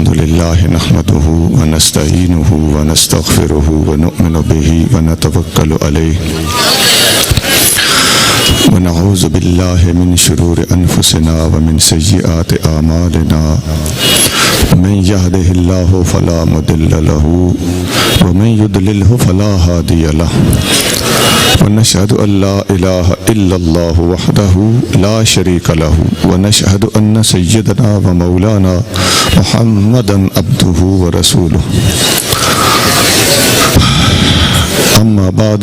الحمد لله نحمده ونستعينه ونستغفره ونؤمن به ونتوكل عليه ونعوذ بالله من شرور أنفسنا ومن سيئات أعمالنا من يهده الله فلا مضل له ومن يضلله فلا هادي له ونشهد أن لا إله إلا الله وحده لا شريك له ونشهد أن سيدنا ومولانا محمدا عبده ورسوله أما بعد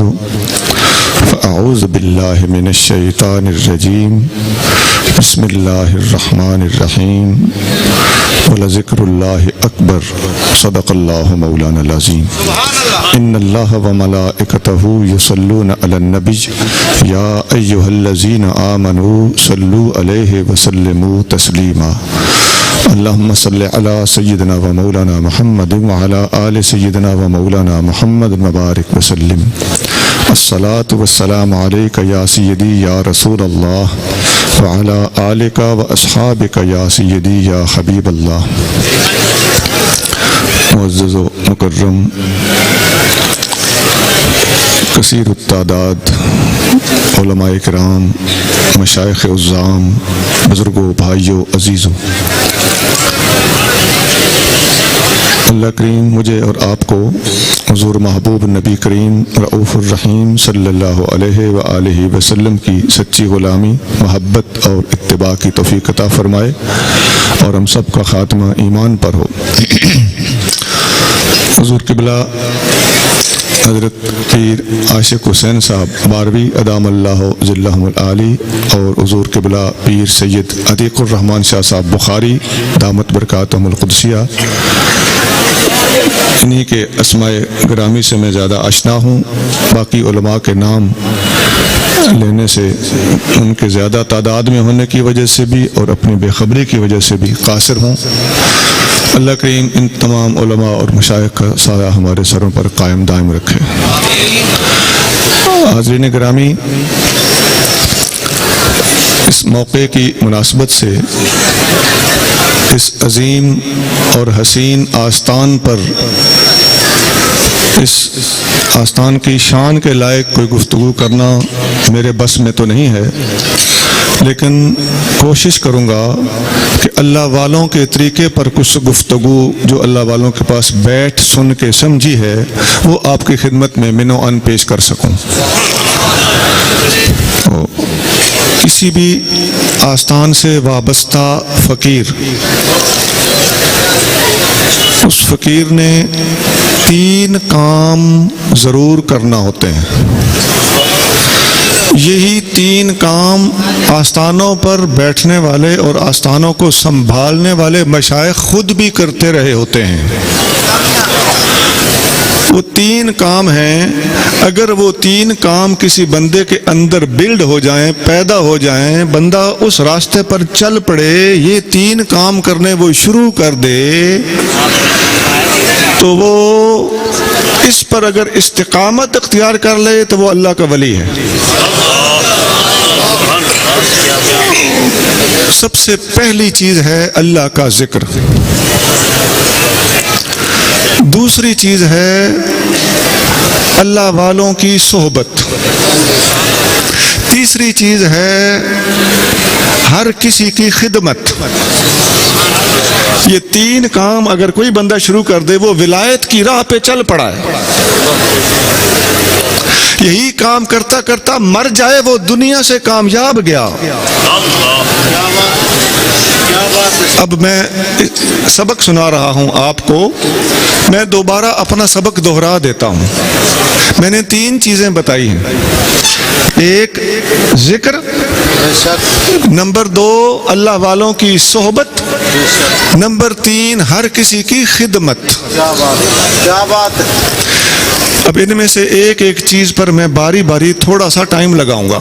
فأعوذ بالله من الشيطان الرجيم بسم الله الرحمن الرحيم ولذكر الله أكبر صدق الله مولانا العظيم إن الله وملائكته يصلون على النبي يا أيها الذين آمنوا صلوا عليه وسلموا تسليما اللهم صل على سيدنا ومولانا محمد وعلى آل سيدنا ومولانا محمد وبارك وسلم الصلاة والسلام عليك يا سيدي يا رسول الله وعلى آلك وأصحابك يا سيدي يا حبيب الله. معزز و مکرم کثیر التعداد علماء کرام، مشائخ عظام، بزرگوں، بھائیوں، عزیزوں، اللہ کریم مجھے اور آپ کو حضور محبوب نبی کریم رؤوف الرحیم صلی اللہ علیہ وآلہ وسلم کی سچی غلامی، محبت اور اتباع کی توفیق عطا فرمائے اور ہم سب کا خاتمہ ایمان پر ہو. حضور قبلہ حضرت پیر عاشق حسین صاحب باروی ادام اللہ ظلہم العالی اور حضور قبلہ پیر سید عتیق الرحمن شاہ صاحب بخاری دامت برکاتہم القدسیہ، انہی کے اسماء گرامی سے میں زیادہ آشنا ہوں. باقی علماء کے نام لینے سے ان کے زیادہ تعداد میں ہونے کی وجہ سے بھی اور اپنی بے خبری کی وجہ سے بھی قاصر ہوں. اللہ کریم ان تمام علماء اور مشائخ کا سایہ ہمارے سروں پر قائم دائم رکھے. حاضرین گرامی، اس موقع کی مناسبت سے اس عظیم اور حسین آستان پر، اس آستان کی شان کے لائق کوئی گفتگو کرنا میرے بس میں تو نہیں ہے، لیکن کوشش کروں گا کہ اللہ والوں کے طریقے پر کچھ گفتگو جو اللہ والوں کے پاس بیٹھ سن کے سمجھی ہے وہ آپ کی خدمت میں منو ان پیش کر سکوں. کسی بھی آستان سے وابستہ فقیر، اس فقیر نے 3 کام ضرور کرنا ہوتے ہیں. یہی 3 کام آستانوں پر بیٹھنے والے اور آستانوں کو سنبھالنے والے مشائخ خود بھی کرتے رہے ہوتے ہیں. وہ 3 کام ہیں، اگر وہ 3 کام کسی بندے کے اندر بلڈ ہو جائیں، پیدا ہو جائیں، بندہ اس راستے پر چل پڑے، یہ 3 کام کرنے وہ شروع کر دے تو وہ اس پر اگر استقامت اختیار کر لے تو وہ اللہ کا ولی ہے. سب سے پہلی چیز ہے اللہ کا ذکر، دوسری چیز ہے اللہ والوں کی صحبت، تیسری چیز ہے ہر کسی کی خدمت. یہ 3 کام اگر کوئی بندہ شروع کر دے وہ ولایت کی راہ پہ چل پڑا ہے. یہی کام کرتا کرتا مر جائے وہ دنیا سے کامیاب گیا. اب میں سبق سنا رہا ہوں آپ کو، میں دوبارہ اپنا سبق دہرا دیتا ہوں. میں نے 3 چیزیں بتائی ہیں. 1 ذکر، نمبر 2 اللہ والوں کی صحبت، نمبر 3 ہر کسی کی خدمت. کیا بات ہے. اب ان میں سے ایک ایک چیز پر میں باری باری تھوڑا سا ٹائم لگاؤں گا.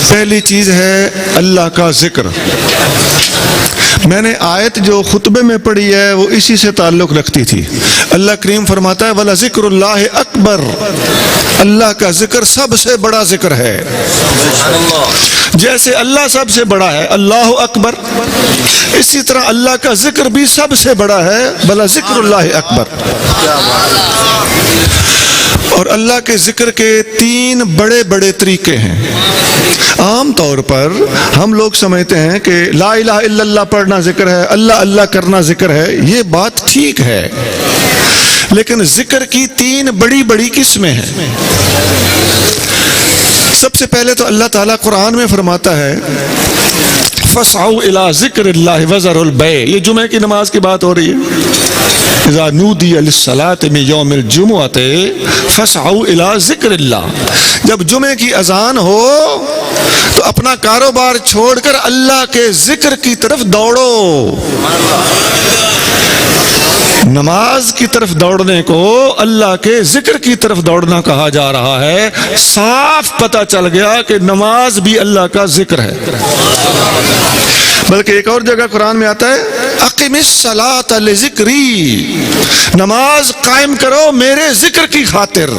پہلی چیز ہے اللہ کا ذکر. میں نے آیت جو خطبے میں پڑھی ہے وہ اسی سے تعلق رکھتی تھی. اللہ کریم فرماتا ہے وَلَذِكْرُ اللَّهِ أَكْبَرُ، اللہ کا ذکر سب سے بڑا ذکر ہے. جیسے اللہ سب سے بڑا ہے اللہ اکبر، اسی طرح اللہ کا ذکر بھی سب سے بڑا ہے وَلَذِكْرُ اللَّهِ أَكْبَرُ. اور اللہ کے ذکر کے 3 بڑے بڑے طریقے ہیں. عام طور پر ہم لوگ سمجھتے ہیں کہ لا الہ الا اللہ پڑھنا ذکر ہے، اللہ اللہ کرنا ذکر ہے. یہ بات ٹھیک ہے، لیکن ذکر کی 3 بڑی بڑی قسمیں ہیں. سب سے پہلے تو اللہ تعالیٰ قرآن میں فرماتا ہے فَاسْعَوْا إِلَىٰ ذِكْرِ اللَّهِ وَذَرُوا الْبَيْعَ. یہ جمعہ کی نماز کی بات ہو رہی ہے. اذا نودی للصلاۃ من یوم الجمعۃ فاسعوا الی ذکر اللہ. جب جمعے کی اذان ہو تو اپنا کاروبار چھوڑ کر اللہ کے ذکر کی طرف دوڑو. نماز کی طرف دوڑنے کو اللہ کے ذکر کی طرف دوڑنا کہا جا رہا ہے. صاف پتہ چل گیا کہ نماز بھی اللہ کا ذکر ہے. بلکہ ایک اور جگہ قرآن میں آتا ہے اقم الصلاۃ لذکری، نماز قائم کرو میرے ذکر کی خاطر.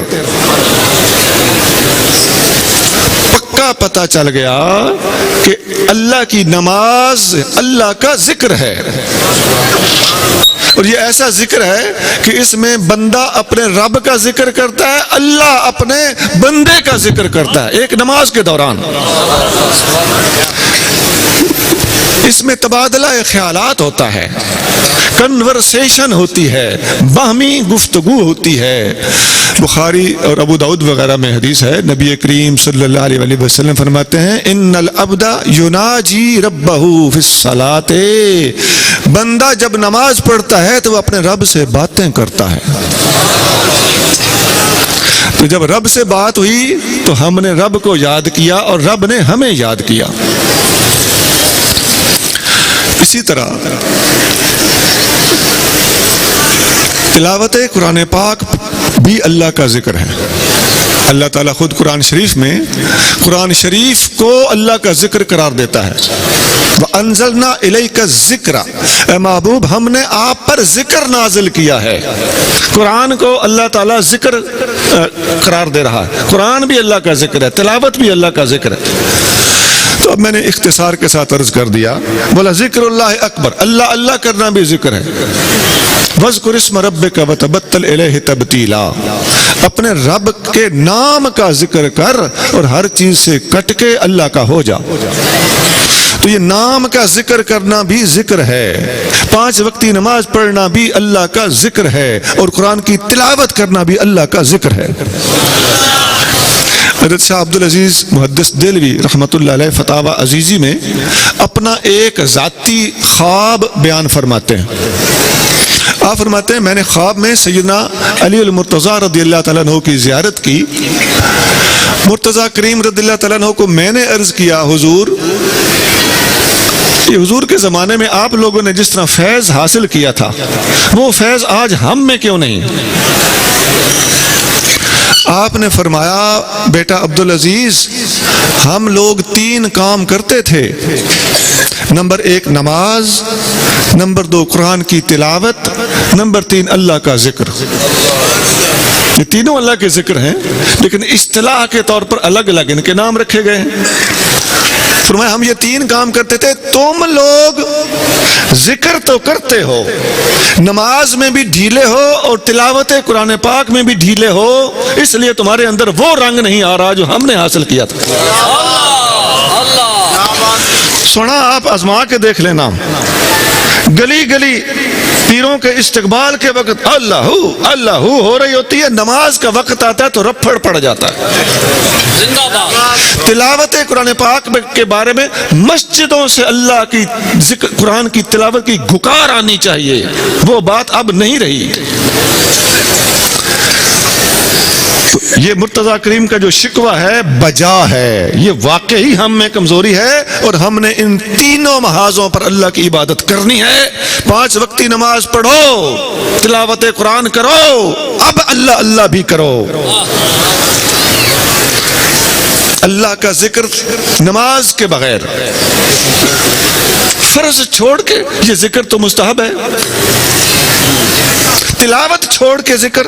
پکا پتہ چل گیا کہ اللہ کی نماز اللہ کا ذکر ہے. اور یہ ایسا ذکر ہے کہ اس میں بندہ اپنے رب کا ذکر کرتا ہے، اللہ اپنے بندے کا ذکر کرتا ہے ایک نماز کے دوران. اس میں تبادلہ خیالات ہوتا ہے، کنورسیشن ہوتی ہے، باہمی گفتگو ہوتی ہے. بخاری اور ابو داؤد وغیرہ میں حدیث ہے، نبی کریم صلی اللہ علیہ وسلم فرماتے ہیں ان العبد یناجی ربہ فی الصلاۃ. بندہ جب نماز پڑھتا ہے تو وہ اپنے رب سے باتیں کرتا ہے. تو جب رب سے بات ہوئی تو ہم نے رب کو یاد کیا اور رب نے ہمیں یاد کیا. اسی طرح تلاوت قرآن پاک بھی اللہ کا ذکر ہے. اللہ تعالیٰ خود قرآن شریف میں قرآن شریف کو اللہ کا ذکر قرار دیتا ہے. وَأَنزَلْنَا إِلَيْكَ الذِّكْرَ، اے محبوب ہم نے آپ پر ذکر نازل کیا ہے. قرآن کو اللہ تعالیٰ ذکر قرار دے رہا ہے. قرآن بھی اللہ کا ذکر ہے، تلاوت بھی اللہ کا ذکر ہے. تو اب میں نے اختصار کے ساتھ عرض کر دیا، بولا ذکر اللہ اکبر، اللہ اللہ کرنا بھی ذکر ہے. وَاذْكُرِ اسْمَ رَبِّكَ وَتَبَتَّلْ إِلَيْهِ تَبْتِيلًا، اپنے رب کے نام کا ذکر کر اور ہر چیز سے کٹ کے اللہ کا ہو جا. تو یہ نام کا ذکر کرنا بھی ذکر ہے، 5 وقتی نماز پڑھنا بھی اللہ کا ذکر ہے، اور قرآن کی تلاوت کرنا بھی اللہ کا ذکر ہے. حضرت شاہ عبدالعزیز محدث دہلوی رحمۃ اللہ علیہ فتاوی عزیزی میں اپنا ایک ذاتی خواب بیان فرماتے ہیں. آپ فرماتے ہیں میں نے خواب میں سیدنا علی المرتضیٰ رضی اللہ تعالیٰ عنہ کی زیارت کی. مرتضیٰ کریم رضی اللہ تعالیٰ عنہ کو میں نے عرض کیا حضور، یہ حضور کے زمانے میں آپ لوگوں نے جس طرح فیض حاصل کیا تھا وہ فیض آج ہم میں کیوں نہیں؟ آپ نے فرمایا بیٹا عبدالعزیز ہم لوگ 3 کام کرتے تھے. نمبر 1 نماز، نمبر 2 قرآن کی تلاوت، نمبر 3 اللہ کا ذکر. یہ تینوں اللہ کے ذکر ہیں، لیکن اصطلاح کے طور پر الگ الگ ان کے نام رکھے گئے ہیں. فرمایا ہم یہ 3 کام کرتے تھے، تم لوگ ذکر تو کرتے ہو، نماز میں بھی ڈھیلے ہو اور تلاوت قرآن پاک میں بھی ڈھیلے ہو، اس لیے تمہارے اندر وہ رنگ نہیں آ رہا جو ہم نے حاصل کیا تھا. سنا آپ آزما کے دیکھ لینا، گلی گلی پیروں کے استقبال کے وقت اللہ اللہ ہو رہی ہوتی ہے، نماز کا وقت آتا ہے تو رپھڑ پڑ جاتا ہے. تلاوت قرآن پاک کے بارے میں مسجدوں سے اللہ کی ذکر قرآن کی تلاوت کی گھکار آنی چاہیے، وہ بات اب نہیں رہی. تو یہ مرتضیٰ کریم کا جو شکوہ ہے بجا ہے، یہ واقعی ہم میں کمزوری ہے، اور ہم نے ان تینوں محاذوں پر اللہ کی عبادت کرنی ہے. 5 وقتی نماز پڑھو، تلاوت قرآن کرو، اب اللہ اللہ بھی کرو. اللہ کا ذکر نماز کے بغیر، فرض چھوڑ کے یہ ذکر تو مستحب ہے، تلاوت چھوڑ کے ذکر،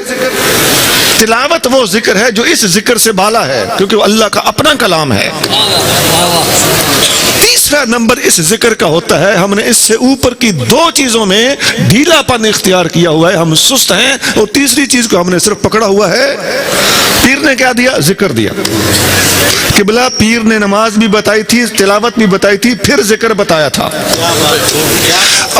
تلاوت وہ ذکر ہے جو اس ذکر سے بالا ہے کیونکہ وہ اللہ کا اپنا کلام ہے۔ تیسرا نمبر اس ذکر کا ہوتا ہے، ہم نے اس سے اوپر کی دو چیزوں میں ڈھیلا پن اختیار کیا ہوا ہے، ہم سست ہیں، اور تیسری چیز کو ہم نے صرف پکڑا ہوا ہے۔ پیر نے کیا دیا؟ ذکر دیا۔ قبلہ پیر نے نماز بھی بتائی تھی، تلاوت بھی بتائی تھی، پھر ذکر بتایا تھا۔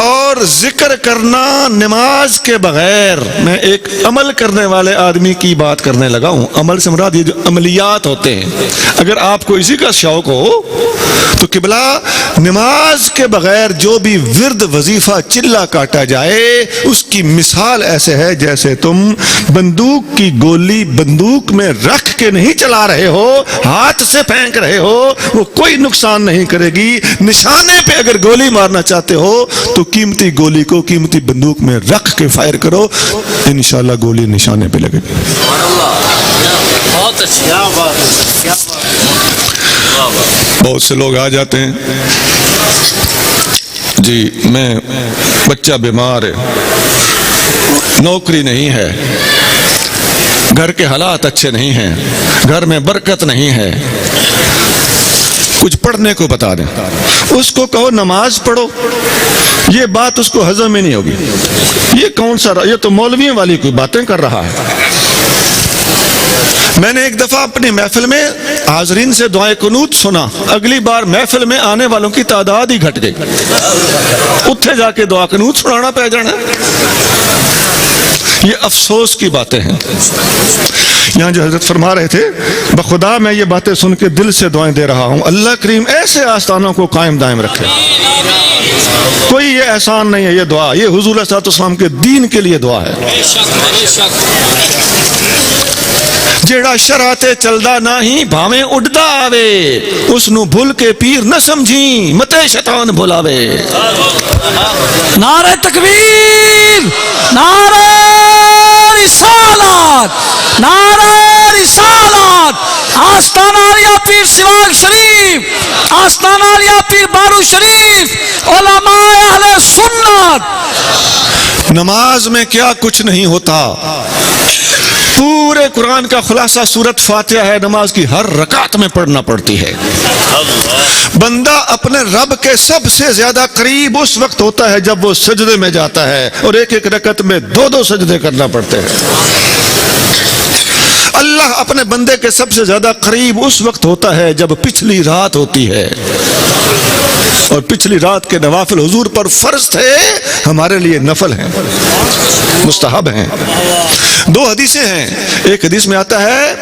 اور ذکر کرنا نماز کے بغیر، میں ایک عمل کرنے والے آدمی کی بات کرنے لگا ہوں، عمل سے مراد یہ جو عملیات ہوتے ہیں، اگر آپ کو اسی کا شوق ہو تو قبلہ نماز کے بغیر جو بھی ورد وظیفہ چلا کاٹا جائے اس کی مثال ایسے ہے جیسے تم بندوق کی گولی بندوق میں رکھ کے نہیں چلا رہے ہو، ہاتھ سے پھینک رہے ہو، وہ کوئی نقصان نہیں کرے گی۔ نشانے پہ اگر گولی مارنا چاہتے ہو تو قیمتی گولی کو قیمتی بندوق میں رکھ کے فائر کرو، انشاءاللہ گولی نشانے پہ لگے گی۔ بہت اچھی بات۔ بہت سے لوگ آ جاتے ہیں، جی میں بچہ بیمار ہے، نوکری نہیں ہے، گھر کے حالات اچھے نہیں ہیں، گھر میں برکت نہیں ہے، کچھ پڑھنے کو بتا دیں۔ اس کو کہو نماز پڑھو، یہ بات اس کو ہضم میں نہیں ہوگی۔ یہ کون سا، یہ تو مولویوں والی کوئی باتیں کر رہا ہے۔ میں نے ایک دفعہ اپنی محفل میں حاضرین سے دعائے قنوت سنا، اگلی بار محفل میں آنے والوں کی تعداد ہی گھٹ گئی، اتھے جا کے دعا قنوت سنانا پہ جانا۔ یہ افسوس کی باتیں ہیں۔ یہاں جو حضرت فرما رہے تھے، بخدا میں یہ باتیں سن کے دل سے دعائیں دے رہا ہوں، اللہ کریم ایسے آستانوں کو قائم دائم رکھے۔ کوئی یہ احسان نہیں ہے، یہ دعا، یہ حضور صلی اللہ علیہ وسلم کے دین کے لیے دعا ہے۔ جیڑا شرع تے چلدا نہیں بھاویں اڈدا آوے، اس نو بھول کے پیر نہ سمجھی متے شیطان بھلاوے۔ نعرہ تکبیر، نعرہ رسالت، نعرہ رسالت، آستانہ علیہ پیر سواگ شریف، آستانہ علیہ پیر بارو شریف، علماء اہل سنت۔ نماز میں کیا کچھ نہیں ہوتا، پورے قرآن کا خلاصہ سورت فاتحہ ہے، نماز کی ہر رکعت میں پڑھنا پڑتی ہے۔ بندہ اپنے رب کے سب سے زیادہ قریب اس وقت ہوتا ہے جب وہ سجدے میں جاتا ہے، اور ایک ایک رکعت میں دو دو سجدے کرنا پڑتے ہیں۔ اللہ اپنے بندے کے سب سے زیادہ قریب اس وقت ہوتا ہے جب پچھلی رات ہوتی ہے، اور پچھلی رات کے نوافل حضور پر فرض تھے، ہمارے لیے نفل ہیں، مستحب ہیں۔ دو حدیثیں ہیں، ایک حدیث میں آتا ہے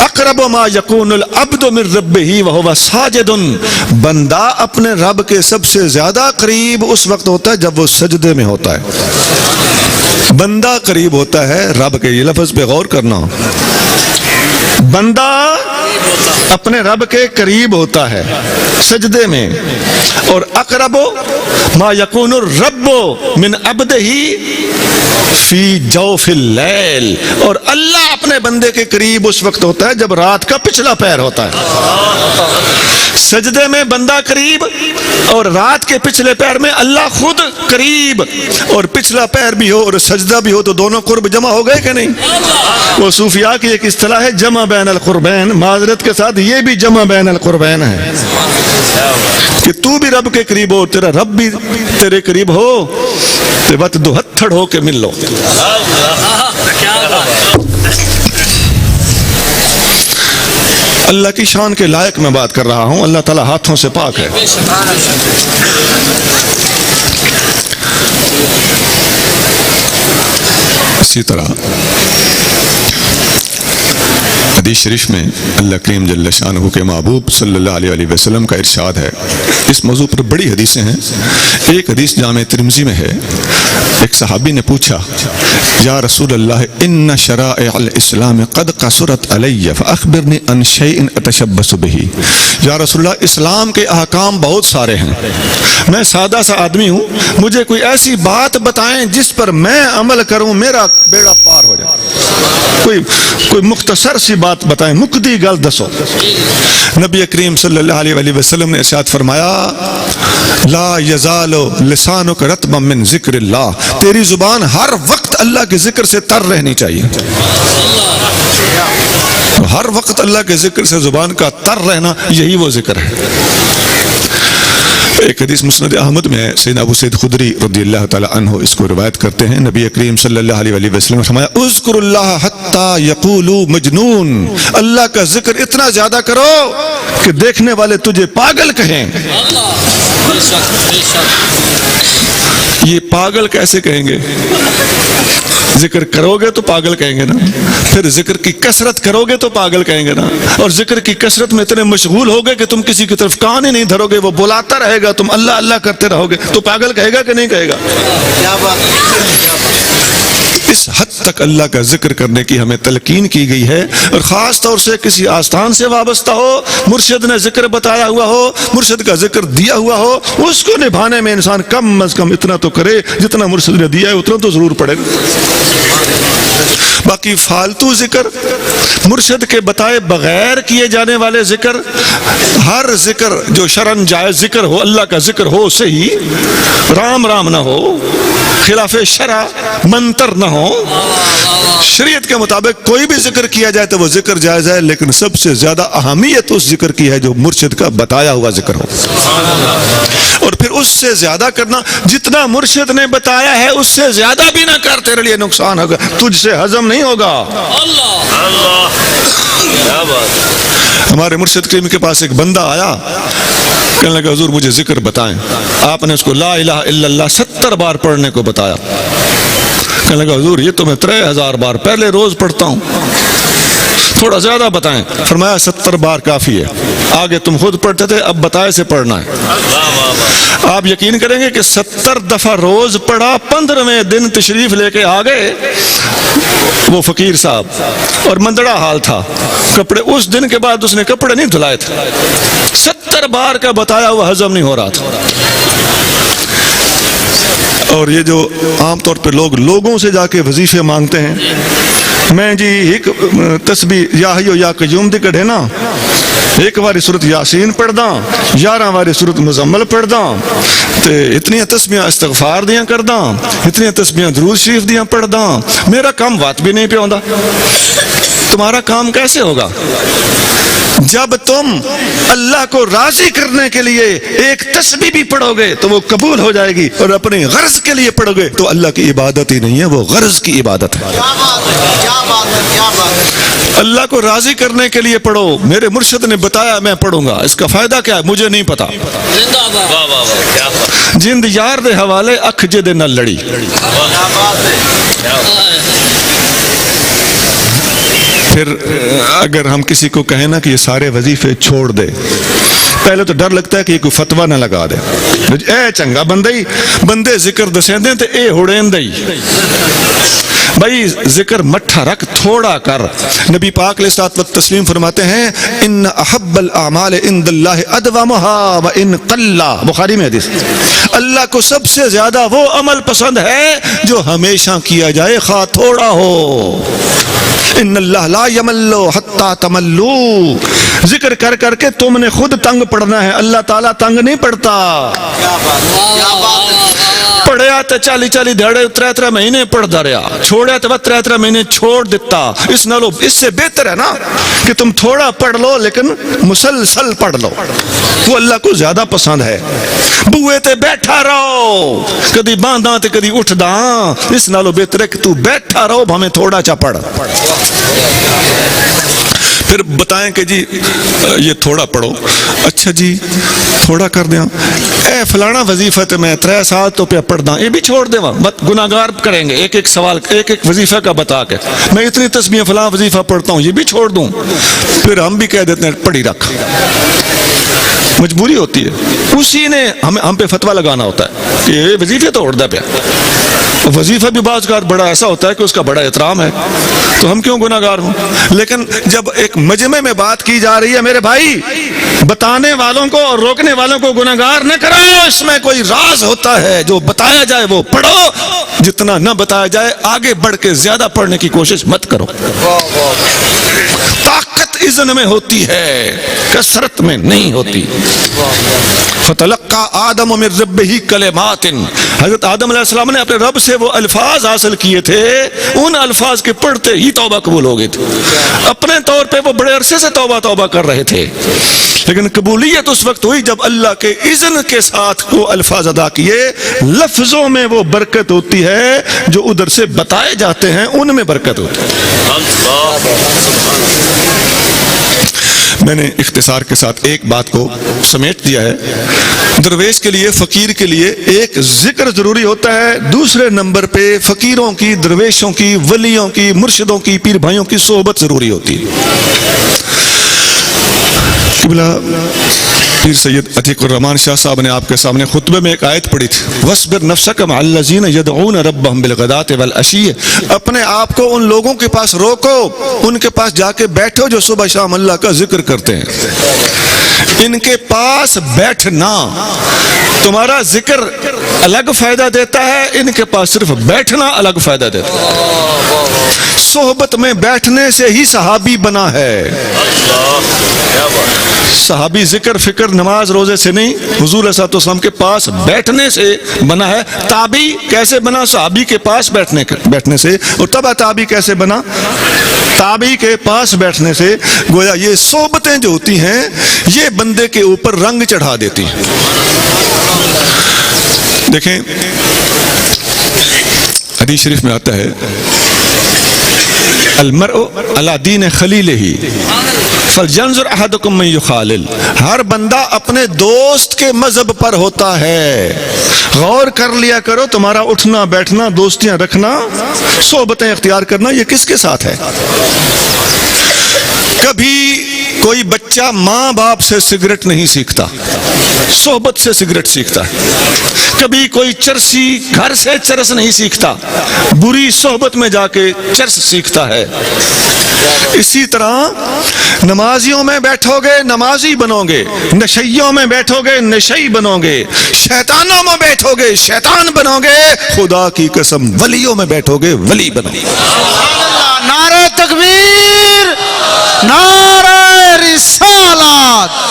اقرب ما یکون العبد من ربہ وہو ساجد، بندہ اپنے رب کے سب سے زیادہ قریب اس وقت ہوتا ہے جب وہ سجدے میں ہوتا ہے۔ بندہ قریب ہوتا ہے رب کے، یہ لفظ پہ غور کرنا، بندہ اپنے رب کے قریب ہوتا ہے سجدے میں، اور اقرب ما یکون الرب من عبدہ فی جوف اللیل، اور اللہ اپنے بندے کے قریب اس وقت ہوتا ہے جب رات کا پچھلا پہر ہوتا ہے۔ سجدے میں بندہ قریب، اور رات کے پچھلے پہر میں اللہ خود قریب، اور پچھلا پہر بھی ہو اور سجدہ بھی ہو تو دونوں قرب جمع ہو گئے کہ نہیں؟ وہ صوفیاء کی ایک اصطلاح ہے جمع بین القربین، معذرت کے ساتھ یہ بھی جمع بین القربین ہے کہ تو بھی رب کے قریب ہو، تیرا رب بھی تیرے قریب ہو، تو بات دو ہتھڑ ہو کے مل لو۔ اللہ کی شان کے لائق میں بات کر رہا ہوں، اللہ تعالیٰ ہاتھوں سے پاک ہے۔ اسی طرح حدیث شریف میں اللہ کریم جل شانہ کے محبوب صلی اللہ علیہ وسلم کا ارشاد ہے، اس موضوع پر بڑی حدیثیں ہیں۔ ایک حدیث جامع ترمذی میں ہے، ایک صحابی نے پوچھا یا رسول اللہ ان شرائع الاسلام قد قصرت علی فاخبرنی عن شیء اتشبث بہ، یا رسول اللہ اسلام کے احکام بہت سارے ہیں، میں سادہ سا آدمی ہوں، مجھے کوئی ایسی بات بتائیں جس پر میں عمل کروں میرا بیڑا پار ہو جائے، کوئی مختصر سی بات بات بتائیں, مکدی گل دسو. نبی کریم صلی اللہ علیہ وسلم نے ارشاد فرمایا لا یزال لسانک رطبا من ذکر اللہ, تیری زبان ہر وقت اللہ کے ذکر سے تر رہنی چاہیے. ہر وقت اللہ کے ذکر سے زبان کا تر رہنا, یہی وہ ذکر ہے. ایک حدیث مسند احمد میں ہے, سیدنا ابو سعید خدری رضی اللہ تعالی عنہ اس کو روایت کرتے ہیں, نبی کریم صلی اللہ علیہ وسلم نے فرمایا اذکر اللہ حتی یقولوا مجنون, اللہ کا ذکر اتنا زیادہ کرو کہ دیکھنے والے تجھے پاگل کہیں. یہ پاگل کیسے کہیں گے؟ ذکر کرو گے تو پاگل کہیں گے نا, پھر ذکر کی کثرت کرو گے تو پاگل کہیں گے نا, اور ذکر کی کثرت میں اتنے مشغول ہوگے کہ تم کسی کی طرف کان ہی نہیں دھرو گے, وہ بلاتا رہے گا, تم اللہ اللہ کرتے رہو گے, تو پاگل کہے گا کہ نہیں کہے گا؟ کیا بات. اس حد تک اللہ کا ذکر کرنے کی ہمیں تلقین کی گئی ہے, اور خاص طور سے کسی آستان سے وابستہ ہو, مرشد نے ذکر بتایا ہوا ہو, مرشد کا ذکر دیا ہوا ہو, اس کو نبھانے میں انسان کم از کم اتنا تو کرے جتنا مرشد نے دیا ہے اتنا تو ضرور پڑے. باقی فالتو ذکر, مرشد کے بتائے بغیر کیے جانے والے ذکر, ہر ذکر جو شرعن جائز ذکر ہو, اللہ کا ذکر ہو صحیح, رام رام نہ ہو, خلاف شرع منتر نہ ہو, شریعت کے مطابق کوئی بھی ذکر کیا جائے تو وہ ذکر جائز ہے, لیکن سب سے زیادہ اہمیت اس ذکر کی ہے جو مرشد کا بتایا ہوا ذکر ہو, اور پھر اس سے زیادہ کرنا, جتنا مرشد نے بتایا ہے اس سے زیادہ بھی نہ کر, تیرے لیے نقصان ہوگا, تجھ سے ہضم نہیں ہوگا. ہمارے مرشد کریم کے پاس ایک بندہ آیا, کہنے لگا حضور مجھے ذکر بتائیں. آپ نے اس کو لا الہ الا اللہ 70 بار پڑھنے کو بتایا. کہنے لگا حضور یہ تو میں 3000 بار پہلے روز پڑھتا ہوں, تھوڑا زیادہ بتائیں. فرمایا 70 بار کافی ہے, آگے تم خود پڑھتے تھے, اب بتائے سے پڑھنا ہے. آپ یقین کریں گے کہ 70 دفعہ روز پڑھا, 15ویں دن تشریف لے کے آ گئے وہ فقیر صاحب, اور مندڑا حال تھا, کپڑے اس دن کے بعد اس نے کپڑے نہیں دھلائے تھے. 70 بار کا بتایا ہوا ہضم نہیں ہو رہا تھا. اور یہ جو عام طور پہ لوگوں سے جا کے وظیفے مانگتے ہیں, میں جی ایک تسبیح یا حیو یا قیوم دی کڑھے نا, ایک واری سورت یاسین پڑھ دا, 11 واری سورت مزمل پڑھ دا, تے اتنی تسبیحاں استغفار دیاں کر دا, اتنی تسبیحاں درود شریف دیاں پڑھ دا, میرا کام وات بھی نہیں پہ ہوندا. تمہارا کام کیسے ہوگا جب تم اللہ کو راضی کرنے کے لیے ایک تسبیح بھی پڑھو گے تو وہ قبول ہو جائے گی, اور اپنے غرض کے لیے پڑھو گے تو اللہ کی عبادت ہی نہیں ہے, وہ غرض کی عبادت ہے. اللہ کو راضی کرنے کے لیے پڑھو, میرے مرشد نے بتایا میں پڑھوں گا, اس کا فائدہ کیا ہے مجھے نہیں پتا. جند یار دے حوالے اکھ جے دے نال لڑی. پھر اگر ہم کسی کو کہیں نا کہ یہ سارے وظیفے چھوڑ دے, پہلے تو ڈر لگتا ہے کہ یہ کوئی فتویٰ نہ لگا دے, اے چنگا بندے ذکر دسیں دیں تے اے ہوڑیں دئی. بھائی ذکر مٹھا رکھ, تھوڑا کر. نبی پاک علیہ الصلوۃ والتسلیم فرماتے ہیں ان احب الاعمال عند اللہ ادومها وان قل, بخاری میں حدیث, اللہ کو سب سے زیادہ وہ عمل پسند ہے جو ہمیشہ کیا جائے خواہ تھوڑا ہو. ان اللہ لا یمل حتی تملو, ذکر کر کر کے تم نے خود تنگ پڑنا ہے, اللہ تعالیٰ تنگ نہیں پڑتا. پڑھیا تو 40 دھڑے 3 مہینے پڑھتا رہا, چھوڑیا تو 3 مہینے چھوڑ دیتا. اس سے بہتر ہے نا کہ تم تھوڑا پڑھ لو لیکن مسلسل پڑھ لو, وہ اللہ کو زیادہ پسند ہے. بوئے تے بیٹھا رہو, کدی باندھا تے کدی اٹھ دا, اس نالو بہتر ہے کہ تو بیٹھا رہو بھامیں تھوڑا چا پڑھ. پھر بتائیں کہ جی یہ تھوڑا پڑھو, اچھا جی تھوڑا کر دیا, اے فلانا وظیفہ تو میں 3 سال تو پہ پڑھ دا, یہ بھی چھوڑ دے, گناہگار کریں گے. ایک سوال ایک وظیفہ کا بتا کے میں اتنی تسبیح فلاں وظیفہ پڑھتا ہوں, یہ بھی چھوڑ دوں. پھر ہم بھی کہہ دیتے ہیں پڑھی رکھ, مجبوری ہوتی ہے. اسی نے ہم پہ فتویٰ لگانا ہوتا ہے کہ یہ وظیفے تو اڑتا پیا. وظیفہ بھی بعض کا بڑا ایسا ہوتا ہے کہ اس کا بڑا احترام ہے, تو ہم کیوں گناہگار ہوں. لیکن جب ایک مجمع میں بات کی جا رہی ہے, میرے بھائی بتانے والوں کو اور روکنے والوں کو گناہگار نہ کرو. اس میں کوئی راز ہوتا ہے, جو بتایا جائے وہ پڑھو, جتنا نہ بتایا جائے آگے بڑھ کے زیادہ پڑھنے کی کوشش مت کرو. اذن میں ہوتی ہے، کثرت میں نہیں ہوتی۔ فتلقى آدم من ربہ کلمات، حضرت آدم علیہ السلام نے اپنے رب سے وہ الفاظ حاصل کیے تھے، ان الفاظ کے پڑھتے ہی توبہ قبول ہو گئی تھی۔ اپنے طور پہ وہ بڑے عرصے سے توبہ کر رہے تھے، لیکن قبولیت اس وقت ہوئی جب اللہ کے اذن کے ساتھ وہ الفاظ ادا کیے۔ لفظوں میں وہ برکت ہوتی ہے جو ادھر سے بتائے جاتے ہیں، ان میں برکت ہوتی ہے۔ میں نے اختصار کے ساتھ ایک بات کو سمیٹ دیا ہے۔ درویش کے لیے، فقیر کے لیے ایک ذکر ضروری ہوتا ہے، دوسرے نمبر پہ فقیروں کی، درویشوں کی، ولیوں کی، مرشدوں کی، پیر بھائیوں کی صحبت ضروری ہوتی ہے۔ قبلہ پیر سید عتیق الرحمان شاہ صاحب نے آپ کے سامنے خطبے میں ایک آیت پڑھی تھی، وَاصْبِرْ نَفْسَكَ مَعَ الَّذِينَ يَدْعُونَ رَبَّهُمْ بِالْغَدَاةِ وَالْعَشِيِّ، اپنے آپ کو ان لوگوں کے پاس روکو، ان کے پاس جا کے بیٹھو جو صبح شام اللہ کا ذکر کرتے ہیں۔ ان کے پاس بیٹھنا تمہارا ذکر الگ فائدہ دیتا ہے، ان کے پاس صرف بیٹھنا الگ فائدہ دیتا ہے۔ صحبت میں بیٹھنے سے ہی صحابی بنا ہے۔ صحابی ذکر فکر نماز روزے سے نہیں، حضور صلی اللہ علیہ وسلم کے پاس بیٹھنے سے بنا ہے۔ تابعی کیسے بنا؟ صحابی کے پاس بیٹھنے سے۔ اور تبع تابعی کیسے بنا؟ تابعی کے پاس بیٹھنے سے۔ گویا یہ صحبتیں جو ہوتی ہیں یہ بندے کے اوپر رنگ چڑھا دیتی ہیں۔ دیکھیں حدیث شریف میں آتا ہے، المرء علی دین خلیلہ فلینظر احدکم من یخالل، ہر بندہ اپنے دوست کے مذہب پر ہوتا ہے۔ غور کر لیا کرو، تمہارا اٹھنا بیٹھنا، دوستیاں رکھنا، صحبتیں اختیار کرنا، یہ کس کے ساتھ ہے؟ کبھی کوئی بچہ ماں باپ سے سگریٹ نہیں سیکھتا، صحبت سے سگریٹ سیکھتا ہے۔ کبھی کوئی چرسی گھر سے چرس نہیں سیکھتا، بری صحبت میں جا کے چرس سیکھتا ہے۔ اسی طرح نمازیوں میں بیٹھو گے نمازی بنو گے، نشیوں میں بیٹھو گے نشئی بنو گے، شیطانوں میں بیٹھو گے شیطان بنو گے، خدا کی قسم ولیوں میں بیٹھو گے ولی بنو گے۔ نعرہ تکبیر، نعرہ رسالت۔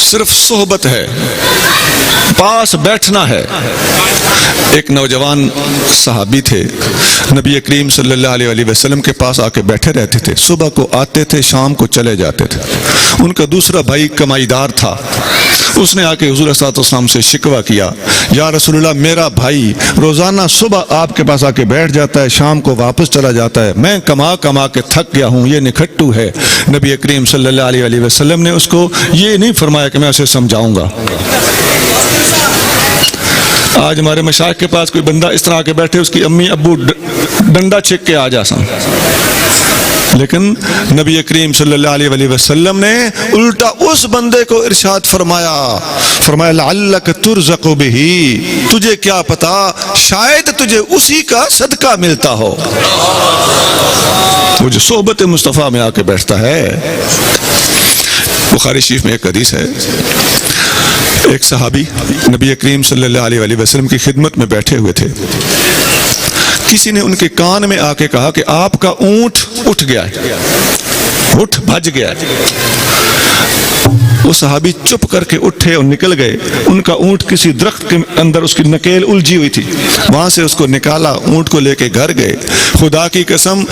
صرف صحبت ہے، پاس بیٹھنا ہے۔ ایک نوجوان صحابی تھے، نبی کریم صلی اللہ علیہ وسلم کے پاس آ کے بیٹھے رہتے تھے، صبح کو آتے تھے شام کو چلے جاتے تھے۔ ان کا دوسرا بھائی کمائی دار تھا، اس نے آ کے حضور صلی اللہ علیہ وسلم سے شکوہ کیا، یا رسول اللہ میرا بھائی روزانہ صبح آپ کے پاس آ کے بیٹھ جاتا ہے، شام کو واپس چلا جاتا ہے، میں کما کے تھک گیا ہوں، یہ نکھٹو ہے۔ نبی کریم صلی اللہ علیہ وسلم نے اس کو یہ نہیں فرمایا کہ میں اسے سمجھاؤں گا۔ آج ہمارے مشائخ کے پاس کوئی بندہ اس طرح کے بیٹھے، اس کی امی ابو ڈنڈا چھک کے آ جاساں، لیکن نبی کریم صلی اللہ علیہ وسلم نے الٹا اس بندے کو ارشاد فرمایا لعلک ترزق بہ، تجھے کیا پتا شاید تجھے اسی کا صدقہ ملتا ہو۔ وہ جو صحبت مصطفیٰ میں آ کے بیٹھتا ہے۔ بخاری شریف میں ایک حدیث ہے، ایک صحابی نبی کریم صلی اللہ علیہ وسلم کی خدمت میں بیٹھے ہوئے تھے، کسی نے ان کے کان میں آ کے کہا کہ آپ کا اونٹ اٹھ گیا ہے، بھج گیا ہے۔ وہ صحابی چپ کر کے اٹھے اور نکل گئے۔ ان کا اونٹ کسی درخت کے اندر اس کی نکیل الجھی ہوئی تھی، وہاں سے اس کو نکالا، اونٹ کو لے کے گھر گئے۔ خدا کی قسم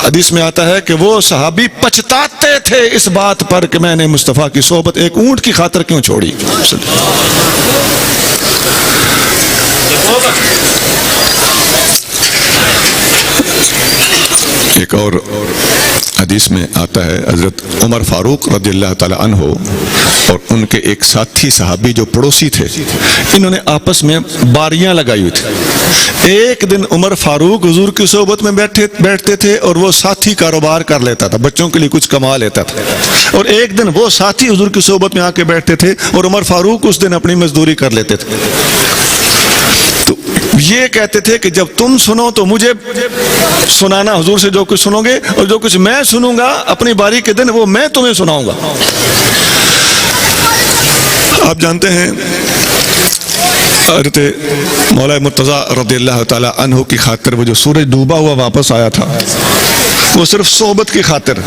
حدیث میں آتا ہے کہ وہ صحابی پچھتاتے تھے اس بات پر کہ میں نے مصطفیٰ کی صحبت ایک اونٹ کی خاطر کیوں چھوڑی۔ ایک اور حدیث میں آتا ہے، حضرت عمر فاروق رضی اللہ تعالی عنہ اور ان کے ایک ساتھی صحابی جو پڑوسی تھے، انہوں نے آپس میں باریاں لگائی ہوئی تھی۔ ایک دن عمر فاروق حضور کی صحبت میں بیٹھتے تھے اور وہ ساتھی کاروبار کر لیتا تھا، بچوں کے لیے کچھ کما لیتا تھا، اور ایک دن وہ ساتھی حضور کی صحبت میں آ کے بیٹھتے تھے اور عمر فاروق اس دن اپنی مزدوری کر لیتے تھے۔ تو یہ کہتے تھے کہ جب تم سنو تو مجھے سنانا، حضور سے جو کچھ سنو گے، اور جو کچھ میں سنوں گا اپنی باری کے دن وہ میں تمہیں سناؤں گا۔ آپ جانتے ہیں حضرت مولا مرتضیٰ رضی اللہ تعالی عنہ کی خاطر وہ جو سورج ڈوبا ہوا واپس آیا تھا، وہ صرف صحبت کی خاطر،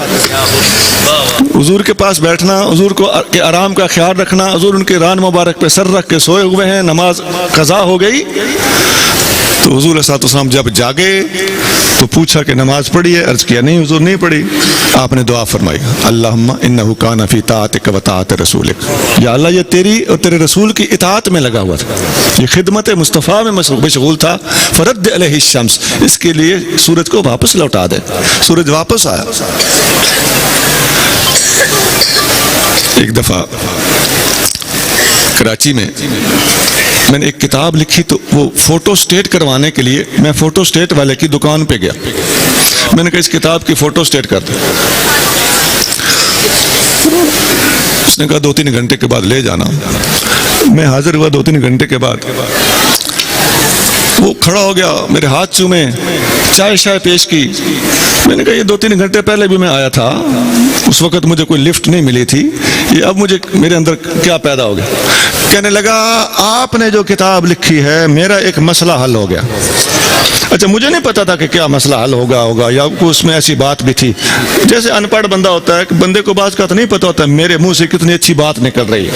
حضور کے پاس بیٹھنا، حضور کو کے آرام کا خیال رکھنا، حضور ان کے ران مبارک پہ سر رکھ کے سوئے ہوئے ہیں، نماز قضا ہو گئی، تو حضور صلی اللہ علیہ وسلم جب جاگے تو پوچھا کہ نماز پڑھی ہے؟ عرض کیا نہیں حضور نہیں پڑھی۔ آپ نے دعا فرمائی، اللہم انہ کان فی طاعتک و طاعت رسولک، یا اللہ یہ تیری اور تیرے رسول کی اطاعت میں لگا ہوا تھا، یہ خدمت مصطفیٰ میں مشغول تھا، فرد علیہ الشمس، اس کے لیے سورج کو واپس لوٹا دے۔ سورج واپس آیا۔ ایک دفعہ کراچی میں نے ایک کتاب لکھی، تو وہ فوٹو سٹیٹ کروانے کے لیے میں فوٹو سٹیٹ والے کی دکان پہ گیا، میں نے کہا اس کتاب کی فوٹو سٹیٹ کر دیں۔ اس نے کہا 2-3 گھنٹے کے بعد لے جانا۔ میں حاضر ہوا 2-3 گھنٹے کے بعد، وہ کھڑا ہو گیا، میرے ہاتھ چومے، چائے شائے پیش کی۔ میں نے کہا یہ 2-3 گھنٹے پہلے بھی میں آیا تھا، اس وقت مجھے کوئی لفٹ نہیں ملی تھی، یہ اب مجھے میرے اندر کیا پیدا ہو گیا؟ کہنے لگا آپ نے جو کتاب لکھی ہے میرا ایک مسئلہ حل ہو گیا۔ اچھا مجھے نہیں پتا تھا کہ کیا مسئلہ حل ہوگا یا اس میں ایسی بات بھی تھی، جیسے ان پڑھ بندہ ہوتا ہے کہ بندے کو بعض کا تو نہیں پتا ہوتا میرے منہ سے کتنی اچھی بات نکل رہی ہے،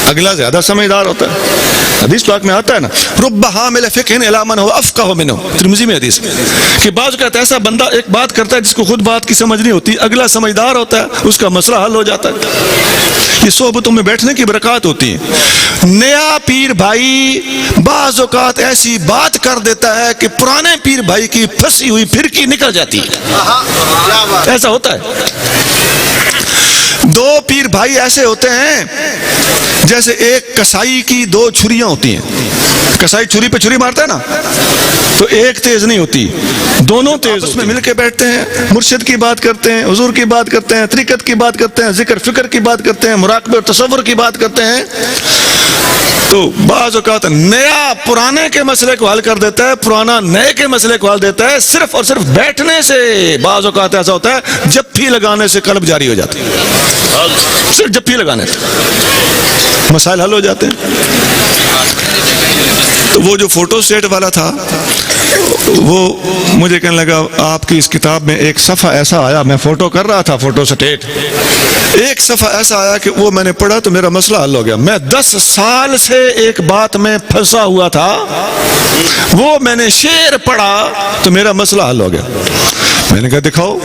اگلا زیادہ سمجھدار ہوتا ہے۔ حدیث پاک میں آتا ہے نا، رب حامل فقہ الی من هو افقہ منہ، ترمذی میں حدیث کہ بعض کا ایسا بندہ ایک بات کرتا ہے جس کو خود بات کی سمجھ نہیں ہوتی، اگلا سمجھدار ہوتا ہے، اس کا مسئلہ حل ہو جاتا ہے۔ یہ صحبتوں میں بیٹھنے کی برکات ہوتی ہیں۔ نیا پیر بھائی بعض اوقات ایسی بات کر دیتا ہے کہ پرانے پیر بھائی کی پھنسی ہوئی پھرکی نکل جاتی ہے، ایسا ہوتا ہے۔ 2 پیر بھائی ایسے ہوتے ہیں جیسے ایک کسائی کی 2 چھریاں ہوتی ہیں، کسائی چھری پہ چھری مارتا ہے نا، تو ایک تیز نہیں ہوتی، دونوں تیز، اس میں مل کے بیٹھتے ہیں، مرشد کی بات کرتے ہیں، حضور کی بات کرتے ہیں، طریقت کی بات کرتے ہیں، ذکر فکر کی بات کرتے ہیں، مراقبے اور تصور کی بات کرتے ہیں۔ تو بعض اوقات نیا پرانے کے مسئلے کو حل کر دیتا ہے، پرانا نئے کے مسئلے کو حل دیتا ہے، صرف اور صرف بیٹھنے سے۔ بعض اوقات ایسا ہوتا ہے جپھی لگانے سے قلب جاری ہو جاتی ہے، صرف جپھی لگانے سے مسائل حل ہو جاتے ہیں۔ تو وہ جو فوٹو سٹیٹ والا تھا وہ مجھے کہنے لگا آپ کی اس کتاب میں ایک صفحہ ایسا آیا، میں فوٹو کر رہا تھا فوٹو سٹیٹ، ایک صفحہ ایسا آیا کہ وہ میں نے پڑھا تو میرا مسئلہ حل ہو گیا۔ میں 10 سال سے ایک بات میں پھنسا ہوا تھا، وہ میں نے شعر پڑھا تو میرا مسئلہ حل ہو گیا۔ میں نے کہا دکھاؤ،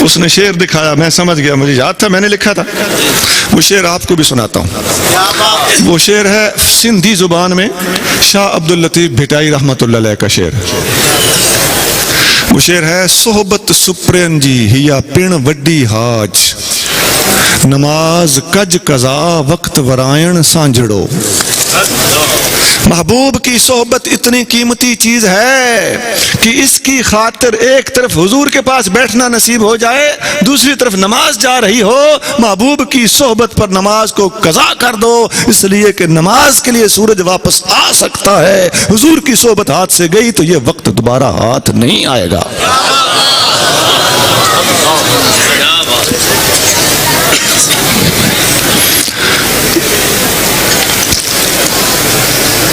اس نے شعر دکھایا، میں سمجھ گیا، مجھے یاد تھا میں نے لکھا تھا، وہ شعر آپ کو بھی سناتا ہوں۔ وہ شعر ہے سندھی زبان میں شاہ عبداللطیف بھٹائی رحمۃ اللہ علیہ کا شعر۔ وہ شعر ہے صحبت سپرین جی ہیا پن وڈی حاج، نماز کج قضا وقت ورائن سانجڑو۔ محبوب کی صحبت اتنی قیمتی چیز ہے کہ اس کی خاطر ایک طرف حضور کے پاس بیٹھنا نصیب ہو جائے، دوسری طرف نماز جا رہی ہو، محبوب کی صحبت پر نماز کو قضا کر دو، اس لیے کہ نماز کے لیے سورج واپس آ سکتا ہے، حضور کی صحبت ہاتھ سے گئی تو یہ وقت دوبارہ ہاتھ نہیں آئے گا۔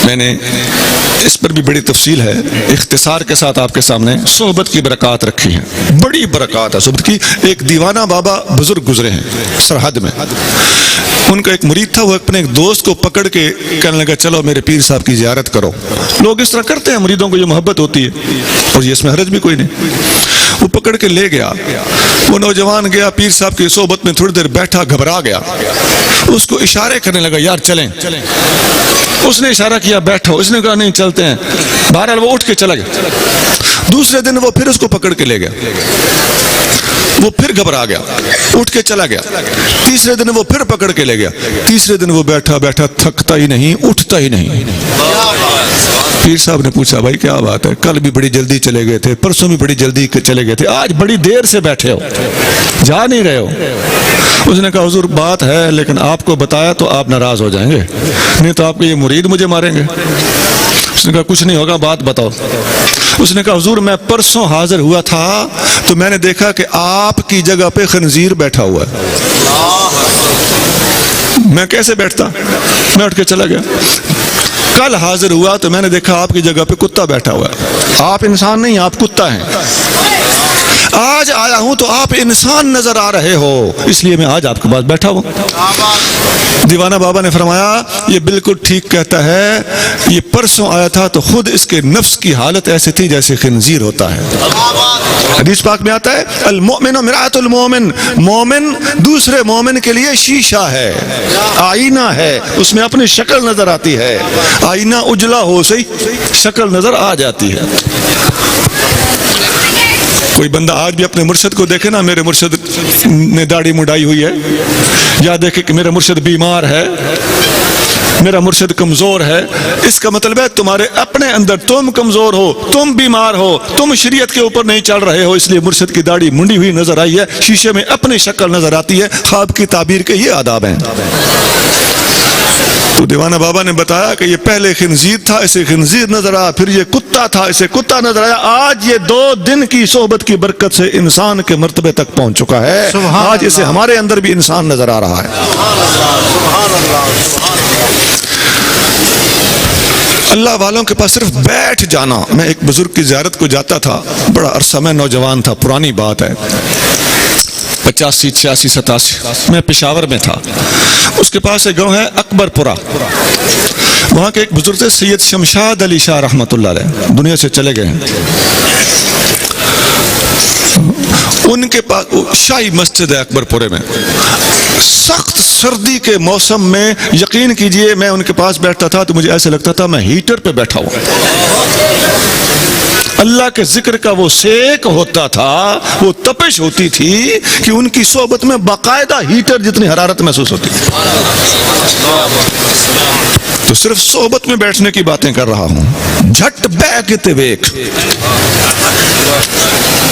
میں نے اس پر بھی بڑی تفصیل ہے، اختصار کے ساتھ آپ کے سامنے صحبت کی برکات رکھی ہیں، بڑی برکات ہے صحبت کی۔ ایک دیوانہ بابا بزرگ گزرے ہیں سرحد میں، ان کا ایک مرید تھا، وہ اپنے ایک دوست کو پکڑ کے کہنے لگا چلو میرے پیر صاحب کی زیارت کرو۔ لوگ اس طرح کرتے ہیں، مریدوں کو یہ محبت ہوتی ہے اور یہ اس میں حرج بھی کوئی نہیں۔ وہ پکڑ کے لے گیا، وہ نوجوان گیا پیر صاحب کی صحبت میں، تھوڑی دیر بیٹھا، گھبرا گیا، اس کو اشارے کرنے لگا یار چلیں، اس نے اشارہ کیا بیٹھو، اس نے کہا نہیں چلتے ہیں، بہرحال وہ اٹھ کے چلا گیا۔ دوسرے دن وہ پھر اس کو پکڑ کے لے گیا، وہ پھر گھبرا گیا، اٹھ کے چلا گیا۔ تیسرے دن وہ پھر پکڑ کے لے گیا، تیسرے دن وہ بیٹھا بیٹھا تھکتا ہی نہیں، اٹھتا ہی نہیں۔ پیر صاحب نے پوچھا بھائی کیا بات ہے، کل بھی بڑی جلدی چلے گئے تھے، پرسوں بھی بڑی جلدی چلے گئے تھے، آج بڑی دیر سے بیٹھے ہو، جا نہیں رہے ہو؟ اس نے کہا حضور بات ہے لیکن آپ کو بتایا تو آپ ناراض ہو جائیں گے، نہیں تو آپ کے یہ مرید مجھے ماریں گے۔ اس نے کہا کچھ نہیں ہوگا، بات بتاؤ۔ اس نے کہا حضور میں پرسوں حاضر ہوا تھا تو میں نے دیکھا کہ آپ کی جگہ پہ خنزیر بیٹھا ہوا ہے۔ میں کیسے بیٹھتا؟ میں اٹھ کے چلا گیا. کل حاضر ہوا تو میں نے دیکھا آپ کی جگہ پہ کتا بیٹھا ہوا ہے. آپ انسان نہیں، آپ کتا ہیں. آج آیا ہوں تو آپ انسان نظر آ رہے ہو، اس لیے میں آج آپ کے پاس بیٹھا ہوں. دیوانہ بابا نے فرمایا یہ بالکل ٹھیک کہتا ہے. یہ پرسوں آیا تھا تو خود اس کے نفس کی حالت ایسی تھی جیسے خنزیر ہوتا ہے. حدیث پاک میں آتا ہے المؤمن مرآۃ المؤمن، مومن دوسرے مومن کے لیے شیشہ ہے، آئینہ ہے، اس میں اپنی شکل نظر آتی ہے. آئینہ اجلا ہو صحیح، شکل نظر آ جاتی ہے. کوئی بندہ آج بھی اپنے مرشد کو دیکھے نا، میرے مرشد نے داڑھی مڈائی ہوئی ہے، یا دیکھے کہ میرا مرشد بیمار ہے، میرا مرشد کمزور ہے، اس کا مطلب ہے تمہارے اپنے اندر تم کمزور ہو، تم بیمار ہو، تم شریعت کے اوپر نہیں چل رہے ہو، اس لیے مرشد کی داڑھی منڈی ہوئی نظر آئی ہے. شیشے میں اپنی شکل نظر آتی ہے. خواب کی تعبیر کے یہ آداب ہیں. تو دیوانہ بابا نے بتایا کہ یہ پہلے خنزیر تھا، اسے خنزیر نظر آیا، پھر یہ کتا تھا، اسے کتا نظر آیا. آج یہ 2 دن کی صحبت کی برکت سے انسان کے مرتبے تک پہنچ چکا ہے. آج اسے ہمارے اندر بھی انسان نظر آ رہا ہے. اللہ والوں کے پاس صرف بیٹھ جانا. میں ایک بزرگ کی زیارت کو جاتا تھا، بڑا عرصہ میں نوجوان تھا، پرانی بات ہے، 85 86 87 میں پشاور میں تھا. اس کے پاس ایک گاؤں ہے اکبر پورہ، وہاں کے ایک بزرگ تھے سید شمشاد علی شاہ رحمۃ اللہ علیہ، دنیا سے چلے گئے ہیں. ان کے پاس شاہی مسجد ہے اکبر پورے میں. سخت سردی کے موسم میں یقین کیجئے میں ان کے پاس بیٹھتا تھا تو مجھے ایسے لگتا تھا میں ہیٹر پہ بیٹھا ہوں. اللہ کے ذکر کا وہ سیک ہوتا تھا، وہ تپش ہوتی تھی کہ ان کی صحبت میں باقاعدہ ہیٹر جتنی حرارت محسوس ہوتی. تو صرف صحبت میں بیٹھنے کی باتیں کر رہا ہوں. جھٹ بیکتے ویک،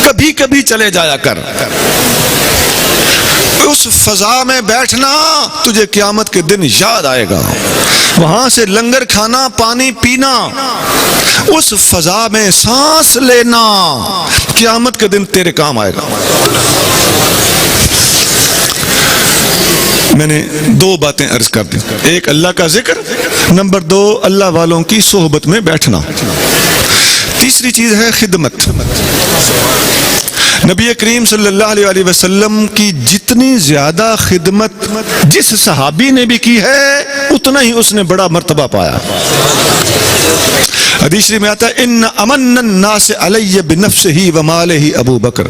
کبھی کبھی چلے جایا کر. اس فضا میں بیٹھنا تجھے قیامت کے دن یاد آئے گا. وہاں سے لنگر کھانا، پانی پینا، اس فضا میں سانس لینا قیامت کے دن تیرے کام آئے گا. میں نے 2 باتیں عرض کر دی. ایک اللہ کا ذکر، نمبر 2 اللہ والوں کی صحبت میں بیٹھنا. تیسری چیز ہے خدمت. نبی کریم صلی اللہ علیہ وسلم کی جتنی زیادہ خدمت جس صحابی نے بھی کی ہے اتنا ہی اس نے بڑا مرتبہ پایا. حدیث میں آتا ہے ان امن الناس علی بنفسہ ومالہ ابو بکر،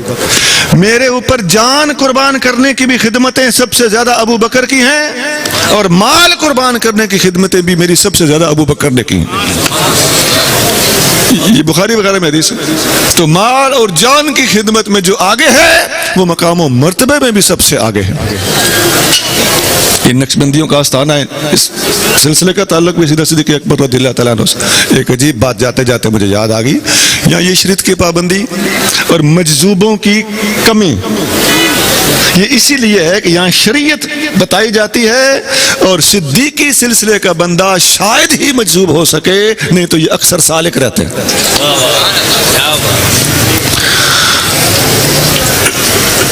میرے اوپر جان قربان کرنے کی بھی خدمتیں سب سے زیادہ ابو بکر کی ہیں، اور مال قربان کرنے کی خدمتیں بھی میری سب سے زیادہ ابو بکر نے کی ہیں. یہ بخاری وغیرہ میں حدیث ہے. تو مال اور جان کی خدمت میں جو آگے ہے وہ مقام و مرتبے میں بھی سب سے آگے ہے. یہ نقشبندیوں کا آستانہ ہے. اس سلسلے کا تعلق بھی سیدھا صدیق اکبر رضی اللہ تعالیٰ عنہ سے. ایک عجیب بات جاتے جاتے مجھے یاد آ گئی. یہاں یہ شریعت کی پابندی اور مجذوبوں کی کمی یہ اسی لیے ہے کہ یہاں شریعت بتائی جاتی ہے اور صدیقی سلسلے کا بندہ شاید ہی مجذوب ہو سکے، نہیں تو یہ اکثر سالک رہتے ہیں.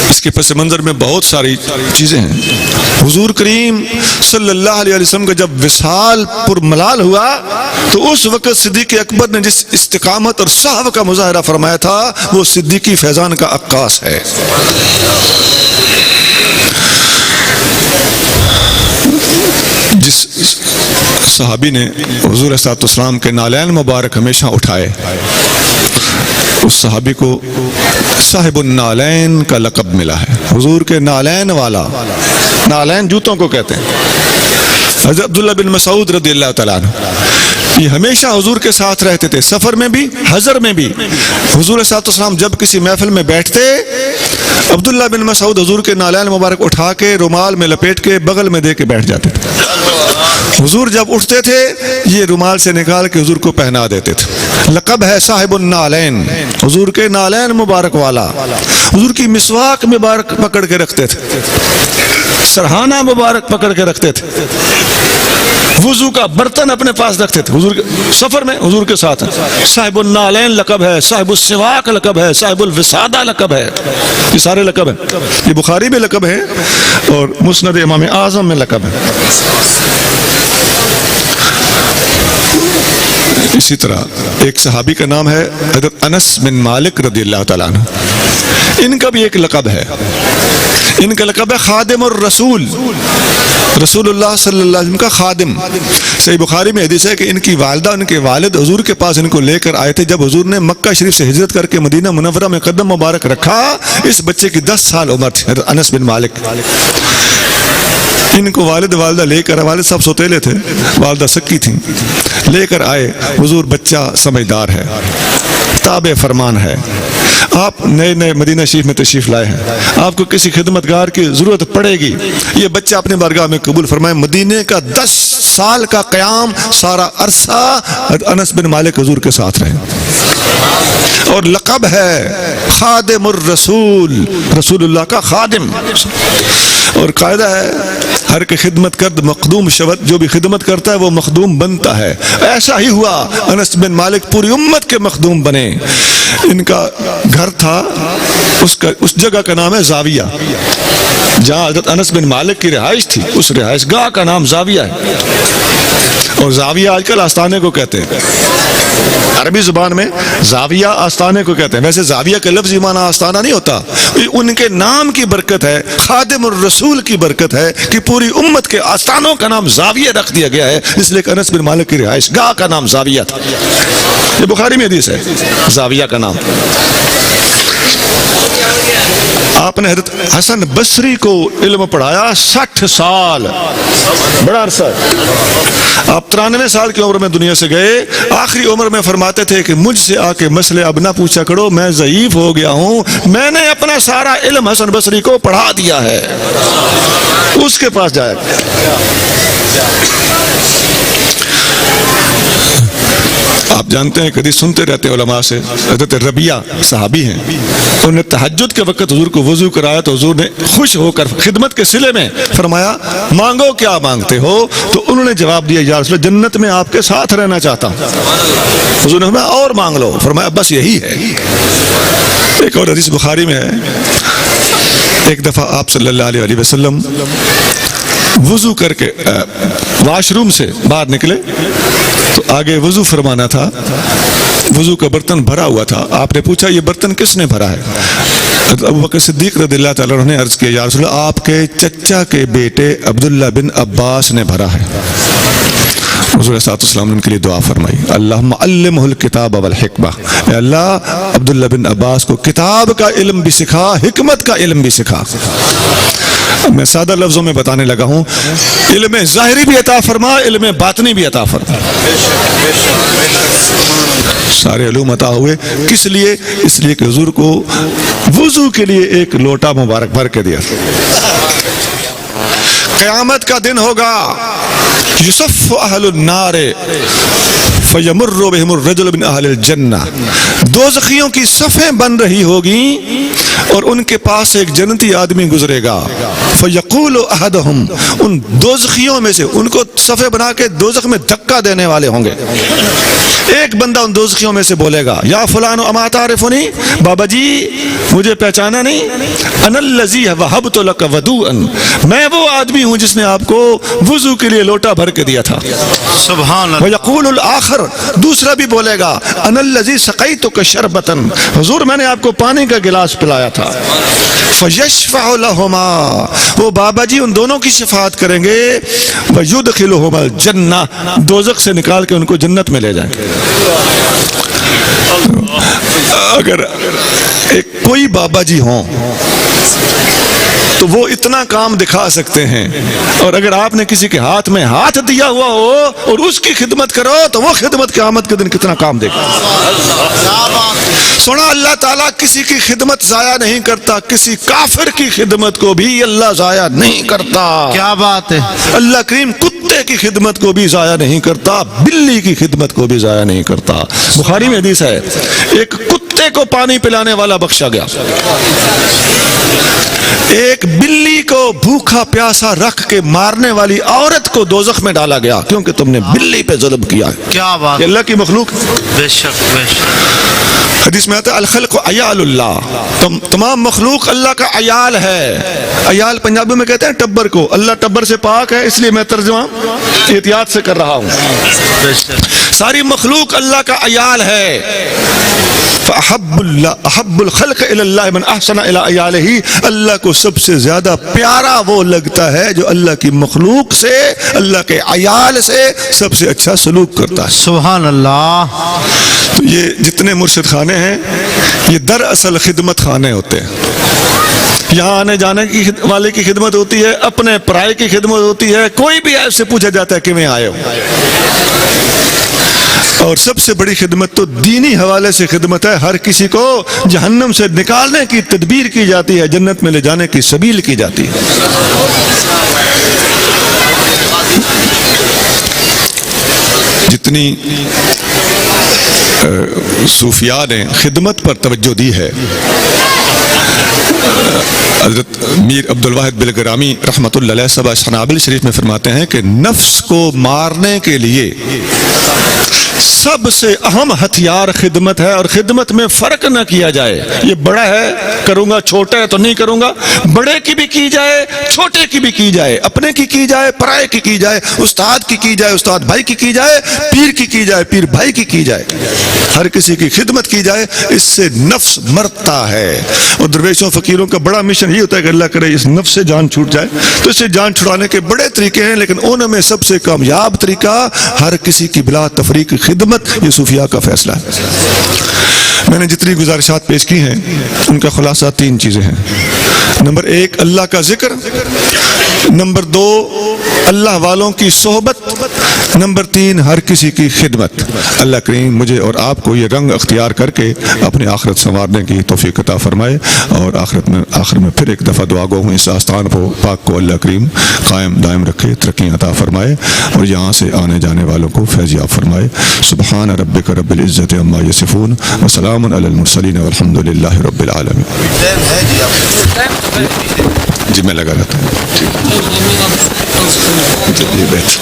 اس کے پس منظر میں بہت ساری چیزیں ہیں. حضور کریم صلی اللہ علیہ وسلم کا جب وصال پر ملال ہوا تو اس وقت صدیق اکبر نے جس استقامت اور صحب کا مظاہرہ فرمایا تھا وہ صدیقی فیضان کا عکاس ہے. جس صحابی نے حضور علیہ السلام کے نالین مبارک ہمیشہ اٹھائے، اس صحابی کو صاحب النالین کا لقب ملا ہے. حضور کے نالین والا، نالین جوتوں کو کہتے ہیں. حضرت عبداللہ بن مسعود رضی اللہ تعالیٰ عنہ یہ ہمیشہ حضور کے ساتھ رہتے تھے، سفر میں بھی حضر میں بھی. حضور علیہ السلام جب کسی محفل میں بیٹھتے عبداللہ بن مسعود حضور کے نالین مبارک اٹھا کے رومال میں لپیٹ کے بغل میں دے کے بیٹھ جاتے تھے. حضور جب اٹھتے تھے یہ رومال سے نکال کے حضور کو پہنا دیتے تھے. لقب ہے صاحب النالین، حضور کے نالین مبارک والا. حضور کی مسواک مبارک پکڑ کے رکھتے تھے، سرہانہ مبارک پکڑ کے رکھتے تھے، وضو کا برتن اپنے پاس رکھتے تھے. حضور کے سفر میں حضور کے ساتھ صاحب النالین لقب ہے، صاحب السواک لقب ہے، صاحب الوسادہ لقب ہے. یہ سارے لقب ہیں. یہ بخاری میں لقب ہے اور مسند امام اعظم میں لقب ہے. اسی طرح ایک صحابی کا نام ہے حضرت انس بن مالک رضی اللہ تعالیٰ عنہ. ان کا بھی ایک لقب ہے، ان کا لقب ہے خادم الرسول، رسول اللہ صلی اللہ علیہ وسلم کا خادم. صحیح بخاری میں حدیث ہے کہ ان کی والدہ ان کے والد حضور کے پاس ان کو لے کر آئے تھے. جب حضور نے مکہ شریف سے ہجرت کر کے مدینہ منورہ میں قدم مبارک رکھا، اس بچے کی 10 سال عمر تھی، حضرت انس بن مالک. ان کو والد والدہ لے کر، والد صاحب سوتیلے تھے، والدہ سکی تھیں، لے کر آئے. حضور بچہ سمجھدار ہے، تابع فرمان ہے، آپ نئے نئے مدینہ شریف میں تشریف لائے ہیں، آپ کو کسی خدمتگار کی ضرورت پڑے گی، یہ بچہ اپنے بارگاہ میں قبول فرمائے. مدینے کا 10 سال کا قیام، سارا عرصہ انس بن مالک حضور کے ساتھ رہے. اور لقب ہے خادم الرسول، رسول اللہ کا خادم. اور قاعدہ ہے ہر کے خدمت کرد مخدوم شود، جو بھی خدمت کرتا ہے وہ مخدوم بنتا ہے. ایسا ہی ہوا، انس بن مالک پوری امت کے مخدوم بنے. ان کا گھر تھا، اس جگہ کا نام ہے زاویہ، جہاں حضرت انس بن مالک کی رہائش تھی، اس رہائش گاہ کا نام زاویہ ہے. اور زاویہ آج کل آستانے کو کہتے ہیں، عربی زبان میں زاویہ آستانے کو کہتے ہیں. ویسے زاویہ کا لفظی معنی آستانہ نہیں ہوتا، ان کے نام کی برکت ہے، خادم الرسول کی برکت ہے کہ پوری امت کے آستانوں کا نام زاویہ رکھ دیا گیا ہے، اس لیے کہ انس بن مالک کی رہائش گاہ کا نام زاویہ تھا. یہ بخاری میں حدیث ہے، زاویہ کا نام. آپ نے حضرت حسن بصری کو علم پڑھایا 60 سال، بڑا عرصہ. آپ 93 سال کی عمر میں دنیا سے گئے. آخری عمر میں فرماتے تھے کہ مجھ سے آ کے مسئلے اب نہ پوچھا کرو، میں ضعیف ہو گیا ہوں، میں نے اپنا سارا علم حسن بصری کو پڑھا دیا ہے، اس کے پاس جایا. آپ جانتے ہیں، کبھی سنتے رہتے علماء سے، حضرت ربیہ صحابی ہیں، انہوں نے تہجد کے وقت حضور کو وضو کرایا تو حضور نے خوش ہو کر خدمت کے صلے میں فرمایا مانگو کیا مانگتے ہو؟ تو انہوں نے جواب دیا یا رسول اللہ جنت میں آپ کے ساتھ رہنا چاہتا ہوں. حضور نے فرمایا اور مانگ لو، فرمایا بس یہی ہے. ایک اور حدیث بخاری میں ہے، ایک دفعہ آپ صلی اللہ علیہ وسلم وضو کر کے واش روم سے باہر نکلے تو آگے وضو فرمانا تھا، وضو کا برتن بھرا ہوا تھا. آپ نے پوچھا یہ برتن کس نے بھرا ہے؟ ابو بکر صدیق رضی اللہ تعالیٰ عنہ نے عرض کیا یا رسول اللہ آپ کے چچا کے بیٹے عبداللہ بن عباس نے بھرا ہے. حضور صلی اللہ علیہ وسلم نے ان کے لیے دعا فرمائی، اللہم علمہ الکتاب والحکمہ، اے اللہ عبداللہ بن عباس کو کتاب کا علم بھی سکھا، حکمت کا علم بھی سکھا. میں سادہ لفظوں میں بتانے لگا ہوں، علم ظاہری بھی عطا فرما، علم باطنی بھی عطا فرما. سارے علوم عطا ہوئے، کس لیے؟ اس لیے کہ حضور کو وضو کے لیے ایک لوٹا مبارک بھر کے دیا. قیامت کا دن ہوگا، یصف اہل النار فیمر بہم الرجل من اہل الجنہ، دوزخیوں کی صفیں بن رہی ہوگی اور ان کے پاس ایک جنتی آدمی گزرے گا. فیقول احدہم، ان دوزخیوں میں سے، ان کو صفیں بنا کے دوزخ میں دھکا دینے والے ہوں گے. ایک بندہ ان دوزخیوں میں سے بولے گا یا فلان اما تعرفنی، بابا جی مجھے پہچانا نہیں؟ انا الذی وہبت لک ودوءا، میں وہ آدمی ہوں جس نے آپ کو وضو کے لیے لوٹا بھر کے دیا تھا. سبحان اللہ. ویقول الآخر، دوسرا بھی بولے گا انا الذی سقیتک شربتا، حضور میں نے آپ کو پانی کا گلاس پلایا تھا. فیشفع لہما، وہ بابا جی ان دونوں کی شفاعت کریں گے. ویدخلہما الجنہ، دوزخ سے نکال کے ان کو جنت میں لے جائیں گے. اگر کوئی بابا جی ہوں تو وہ اتنا کام دکھا سکتے ہیں، اور اگر آپ نے کسی کے ہاتھ میں ہاتھ دیا ہوا ہو اور اس کی خدمت کرو تو وہ خدمت قیامت کے دن کتنا کام دے گا. سنا اللہ تعالیٰ کسی کی خدمت ضائع نہیں کرتا، کسی کافر کی خدمت کو بھی اللہ ضائع نہیں کرتا. کیا بات ہے. اللہ کریم کتے کی خدمت کو بھی ضائع نہیں کرتا، بلی کی خدمت کو بھی ضائع نہیں کرتا۔ بخاری میں حدیث ہے، ایک کتے کو پانی پلانے والا بخشا گیا، ایک بلی کو بھوکا پیاسا رکھ کے مارنے والی عورت کو دوزخ میں ڈالا گیا کیونکہ تم نے بلی پہ ظلم کیا ہے۔ کیا بات، یہ اللہ کی مخلوق، بے شک بے شک۔ حدیث میں آتا ہے الخلق عیال اللہ، تمام مخلوق اللہ کا عیال ہے۔ عیال پنجابی میں کہتے ہیں ٹبر کو، اللہ ٹبر سے پاک ہے، اس لیے میں ترجمہ احتیاط سے کر رہا ہوں۔ بے شک۔ ساری مخلوق اللہ کا عیال ہے۔ احب الخلق الی اللہ من احسن الی عیالہ، اللہ کو سب سے زیادہ پیارا وہ لگتا ہے جو اللہ کی مخلوق سے، اللہ کے عیال سے سب سے اچھا سلوک کرتا ہے۔ سبحان اللہ۔ تو یہ جتنے مرشد خانے ہیں یہ دراصل خدمت خانے ہوتے ہیں۔ یہاں آنے جانے کی والے کی خدمت ہوتی ہے، اپنے پرائے کی خدمت ہوتی ہے، کوئی بھی آپ سے پوچھا جاتا ہے کہ میں آئے ہو۔ اور سب سے بڑی خدمت تو دینی حوالے سے خدمت ہے، ہر کسی کو جہنم سے نکالنے کی تدبیر کی جاتی ہے، جنت میں لے جانے کی سبیل کی جاتی ہے۔ جتنی صوفیاء نے خدمت پر توجہ دی ہے، حضرت میر عبدالواحد بلگرامی رحمۃ اللہ علیہ صاحب حنابل شریف میں فرماتے ہیں کہ نفس کو مارنے کے لیے سب سے اہم ہتھیار خدمت ہے، اور خدمت میں فرق نہ کیا جائے، یہ بڑا ہے کروں گا، چھوٹا ہے تو نہیں کروں گا، بڑے کی بھی کی جائے، چھوٹے کی بھی کی جائے، اپنے کی جائے، پرائے کی جائے، استاد کی جائے، استاد بھائی کی جائے، پیر کی جائے، پیر بھائی کی جائے، ہر کسی کی خدمت کی جائے، اس سے نفس مرتا ہے۔ اور درویشوں فقیروں کا بڑا مشن یہ ہوتا ہے کہ اللہ کرے اس نفس سے جان چھوٹ جائے، تو اس سے جان چھڑانے کے بڑے طریقے ہیں، لیکن ان میں سب سے کامیاب طریقہ ہر کسی کی بلا تفریق خدمت، یہ صوفیاء کا فیصلہ ہے۔ میں نے جتنی گزارشات پیش کی ہیں ان کا خلاصہ 3 چیزیں ہیں۔ نمبر 1 اللہ کا ذکر، نمبر 2 اللہ والوں کی صحبت، نمبر 3 ہر کسی کی خدمت۔ اللہ کریم مجھے اور آپ کو یہ رنگ اختیار کر کے اپنی آخرت سنوارنے کی توفیق عطا فرمائے، اور آخر میں پھر ایک دفعہ دعا گو ہوں اس آستان کو پاک کو اللہ کریم قائم دائم رکھے، ترقی عطا فرمائے، اور یہاں سے آنے جانے والوں کو فیض یاب فرمائے۔ سبحان ربک رب العزت عما یصفون وسلام علی المرسلین والحمد للہ رب العالمین۔ جی میں لگا رہتا ہوں، جی بہتر۔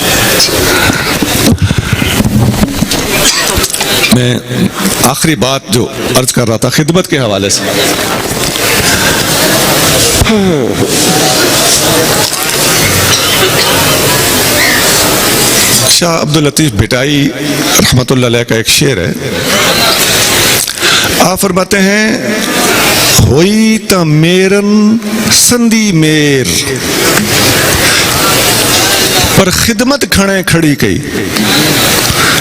میں آخری بات جو عرض کر رہا تھا خدمت کے حوالے سے، شاہ عبداللطیف بھٹائی رحمۃ اللہ علیہ کا ایک شعر ہے، آپ فرماتے ہیں ہوئی تا میرن سندی میر پر خدمت کھڑے کھڑی کئی۔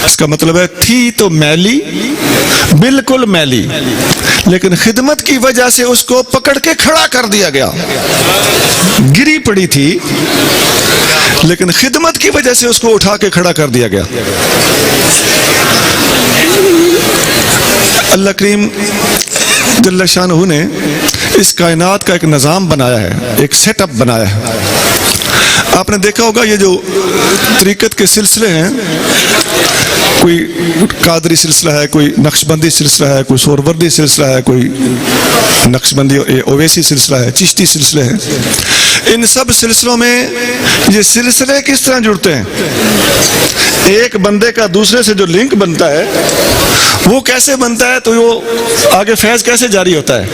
اس کا مطلب ہے تھی تو میلی، بالکل میلی، لیکن خدمت کی وجہ سے اس کو پکڑ کے کھڑا کر دیا گیا۔ گری پڑی تھی لیکن خدمت کی وجہ سے اس کو اٹھا کے کھڑا کر دیا گیا۔ اللہ کریم جل شانہ نے اس کائنات کا ایک نظام بنایا ہے، ایک سیٹ اپ بنایا ہے۔ آپ نے دیکھا ہوگا یہ جو طریقت کے سلسلے ہیں، کوئی قادری سلسلہ ہے، کوئی نقشبندی سلسلہ ہے، کوئی سوروردی سلسلہ ہے، کوئی نقشبندی اویسی سلسلہ ہے، چشتی سلسلے ہیں۔ ان سب سلسلوں میں یہ سلسلے کس طرح جڑتے ہیں؟ ایک بندے کا دوسرے سے جو لنک بنتا ہے وہ کیسے بنتا ہے، تو وہ آگے فیض کیسے جاری ہوتا ہے؟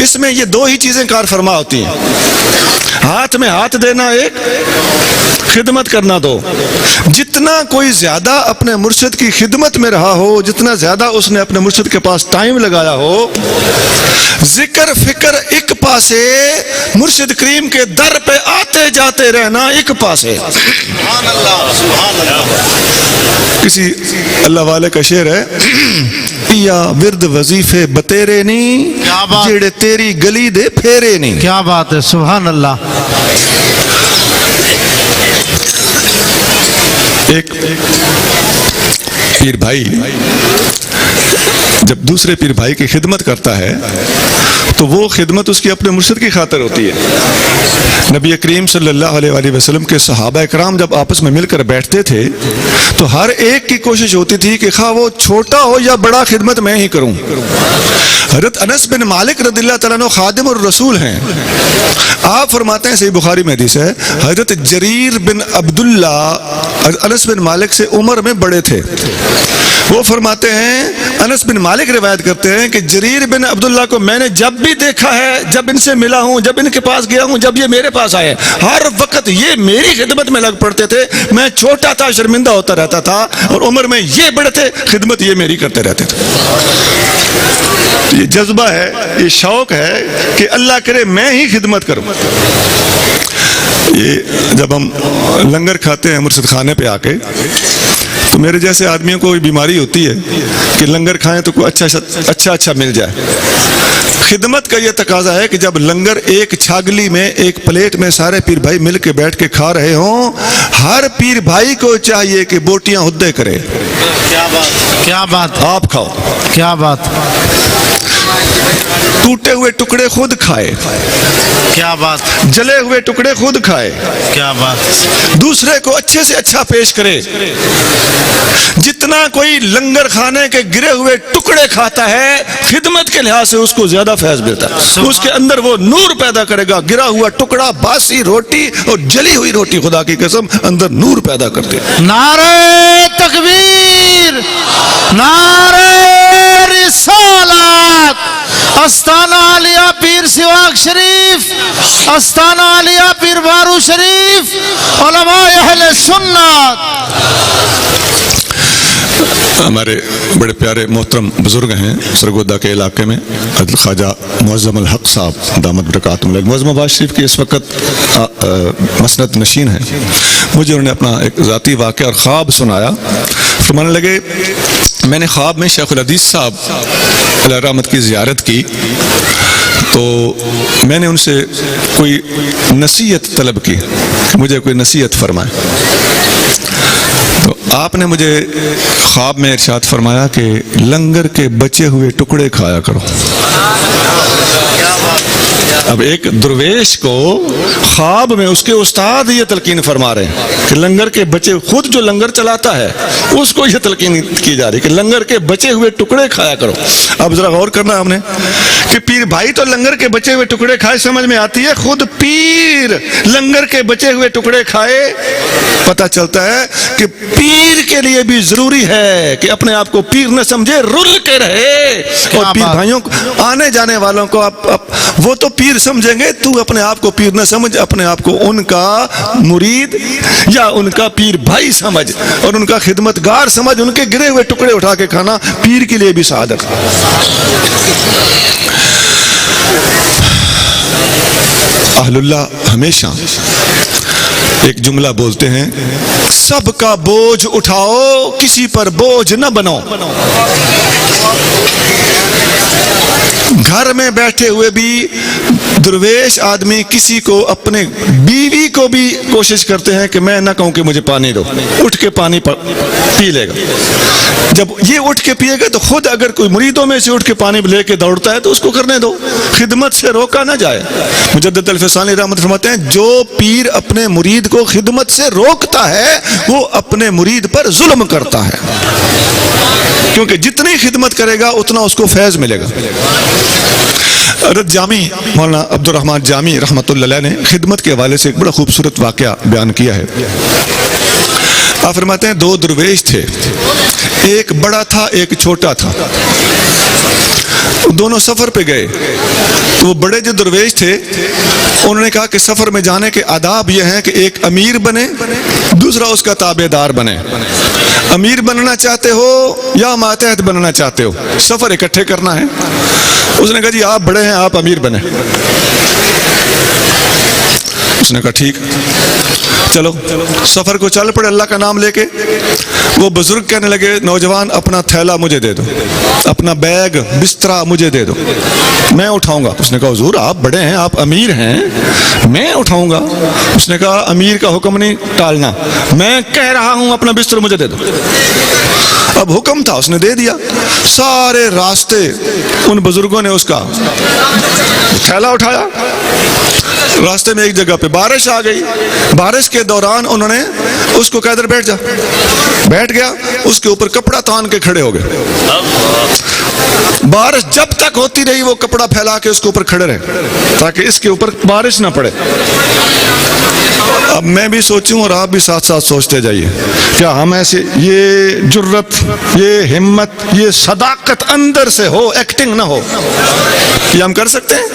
اس میں یہ 2 ہی چیزیں کار فرما ہوتی ہیں، ہاتھ میں ہاتھ دینا ایک، خدمت کرنا 2۔ جتنا کوئی زیادہ اپنے مرشد کی خدمت میں رہا ہو، جتنا زیادہ اس نے اپنے مرشد کے پاس ٹائم لگایا ہو، ذکر فکر ایک پاسے، مرشد کریم کے در پہ آتے جاتے رہنا ایک پاسے۔ سبحان اللہ سبحان اللہ۔ کسی اللہ والے کا شعر ہے، یا ورد وظیفے بتیرے نہیں، کیا بات، جیڑے تیری گلی دے پھیرے نہیں۔ کیا بات ہے، سبحان اللہ۔ پیر بھائی جب دوسرے پیر بھائی کی خدمت کرتا ہے تو وہ خدمت اس کی اپنے مرشد کی خاطر ہوتی ہے۔ نبی کریم صلی اللہ علیہ وآلہ وسلم کے صحابہ اکرام جب آپس میں مل کر بیٹھتے تھے تو ہر ایک کی کوشش ہوتی تھی کہ خواہ وہ چھوٹا ہو یا بڑا خدمت میں ہی کروں۔ حضرت انس بن مالک رضی اللہ تعالیٰ عنہ خادم الرسول ہیں۔ آپ فرماتے ہیں، صحیح بخاری میں حدیث ہے، حضرت جریر بن عبداللہ انس بن مالک سے عمر میں بڑے تھے۔ وہ فرماتے ہیں، انس بن مالک روایت کرتے ہیں کہ جریر بن عبداللہ کو میں نے جب بھی دیکھا ہے، جب ان سے ملا ہوں، جب ان کے پاس گیا ہوں، جب یہ میرے پاس آئے، ہر وقت یہ میری خدمت میں لگ پڑتے تھے۔ میں چھوٹا تھا، شرمندہ ہوتا رہتا تھا، اور عمر میں یہ بڑے تھے، خدمت یہ میری کرتے رہتے تھے۔ یہ جذبہ ہے، یہ شوق ہے کہ اللہ کرے میں ہی خدمت کروں۔ یہ جب ہم لنگر کھاتے ہیں مرشد خانے پہ آ کے، تو میرے جیسے آدمیوں کو بیماری ہوتی ہے کہ لنگر کھائیں تو کوئی اچھا مل جائے۔ خدمت کا یہ تقاضا ہے کہ جب لنگر ایک چھاگلی میں، ایک پلیٹ میں سارے پیر بھائی مل کے بیٹھ کے کھا رہے ہوں، ہر پیر بھائی کو چاہیے کہ بوٹیاں ہدے کرے۔ کیا بات، کیا بات، آپ کھاؤ، کیا بات، ٹوٹے ہوئے ٹکڑے خود کھائے، کیا بات، جلے ہوئے ٹکڑے خود کھائے، کیا بات، دوسرے کو اچھے سے اچھا پیش کرے۔ جتنا کوئی لنگر کھانے کے گرے ہوئے ٹکڑے کھاتا ہے، خدمت کے لحاظ سے اس کو زیادہ فیض ملتا ہے۔ اس کے اندر وہ نور پیدا کرے گا۔ گرا ہوا ٹکڑا، باسی روٹی اور جلی ہوئی روٹی، خدا کی قسم اندر نور پیدا کرتے ہیں۔ نعرہ تکبیر، نعرہ رسالت، استانہ علیہ پیر سواگ شریف، استانہ علیہ پیر بارو شریف، علماء اہل سنت۔ ہمارے بڑے پیارے محترم بزرگ ہیں سرگودا کے علاقے میں، حضرت خواجہ معظم الحق صاحب دامت برکاتہم العالیہ، معظم آباد شریف کی اس وقت مسند نشین ہیں۔ مجھے انہوں نے اپنا ایک ذاتی واقعہ اور خواب سنایا۔ فرمانے لگے، میں نے خواب میں شیخ الحدیث صاحب علیہ رحمت کی زیارت کی، تو میں نے ان سے کوئی نصیحت طلب کی کہ مجھے کوئی نصیحت فرمائے۔ تو آپ نے مجھے خواب میں ارشاد فرمایا کہ لنگر کے بچے ہوئے ٹکڑے کھایا کرو۔ اب ایک درویش کو خواب میں اس کے استاد یہ تلقین فرما رہے ہیں کہ لنگر کے بچے، خود جو لنگر چلاتا ہے اس کو یہ تلقین کی جا رہی کہ لنگر کے بچے ہوئے ٹکڑے کھایا کرو۔ اب ذرا غور کرنا ہم نے کہ پیر بھائی تو لنگر کے بچے ہوئے ٹکڑے کھائے سمجھ میں آتی ہے، خود پیر لنگر کے بچے ہوئے ٹکڑے کھائے، پتہ چلتا ہے کہ پیر کے لیے بھی ضروری ہے کہ اپنے آپ کو پیر نہ سمجھے، رل کے رہے۔ اور پیر بھائیوں کو، آنے جانے والوں کو وہ تو پیر سمجھیں گے، تو اپنے آپ کو پیر نہ سمجھ، اپنے آپ کو ان کا مرید یا ان کا پیر بھائی سمجھ اور ان کا خدمتگار سمجھ۔ ان کے گرے ہوئے ٹکڑے اٹھا کے کھانا پیر کے لیے بھی سعادت۔ اہل اللہ ہمیشہ ایک جملہ بولتے ہیں، سب کا بوجھ اٹھاؤ، کسی پر بوجھ نہ بنو۔ گھر میں بیٹھے ہوئے بھی درویش آدمی کسی کو، اپنے بیوی کو بھی کوشش کرتے ہیں کہ میں نہ کہوں کہ مجھے پانی دو، اٹھ کے پانی پی لے گا۔ جب یہ اٹھ کے پیے گا تو خود اگر کوئی مریدوں میں سے اٹھ کے پانی لے کے دوڑتا ہے تو اس کو کرنے دو، خدمت سے روکا نہ جائے۔ مجدد الفسانی رحمت فرماتے ہیں، جو پیر اپنے مرید کو خدمت سے روکتا ہے وہ اپنے مرید پر ظلم کرتا ہے، کیونکہ جتنی خدمت کرے گا اتنا اس کو فیض ملے گا۔ حضرت جامی مولانا عبد الرحمن جامی رحمۃ اللہ علیہ نے خدمت کے حوالے سے ایک بڑا خوبصورت واقعہ بیان کیا ہے۔ آپ فرماتے ہیں، دو درویش تھے، ایک بڑا تھا ایک چھوٹا تھا، دونوں سفر پہ گئے۔ تو وہ بڑے جو درویش تھے انہوں نے کہا کہ سفر میں جانے کے آداب یہ ہیں کہ ایک امیر بنے، دوسرا اس کا تابع دار بنے۔ امیر بننا چاہتے ہو یا ماتحت بننا چاہتے ہو، سفر اکٹھے کرنا ہے۔ اس نے کہا جی آپ بڑے ہیں، آپ امیر بنے۔ اس نے کہا ٹھیک، چلو سفر کو چل پڑے اللہ کا نام لے کے۔ وہ بزرگ کہنے لگے نوجوان اپنا تھیلا مجھے دے دو، اپنا بیگ بسترا مجھے دے دو، میں اٹھاؤں گا۔ اس نے کہا حضور آپ بڑے ہیں، آپ امیر ہیں، میں اٹھاؤں گا؟ اس نے کہا امیر کا حکم نہیں ٹالنا، میں کہہ رہا ہوں اپنا بستر مجھے دے دو۔ اب حکم تھا، اس نے دے دیا۔ سارے راستے ان بزرگوں نے اس کا تھیلا اٹھایا۔ راستے میں ایک جگہ پہ بارش آ گئی، بارش کے دوران انہوں نے اس کو کہا ادھر بیٹھ جا، بیٹھ گیا، اس کے اوپر کپڑا تان کے کھڑے ہو گئے۔ بارش جب تک ہوتی رہی وہ کپڑا پھیلا کے اس کے اوپر کھڑے رہے تاکہ اس کے اوپر بارش نہ پڑے۔ اب میں بھی سوچوں اور آپ بھی ساتھ ساتھ سوچتے جائیے، کیا ہم ایسے یہ جرت، یہ ہمت، یہ صداقت اندر سے ہو، ایکٹنگ نہ ہو، یہ ہم کر سکتے ہیں؟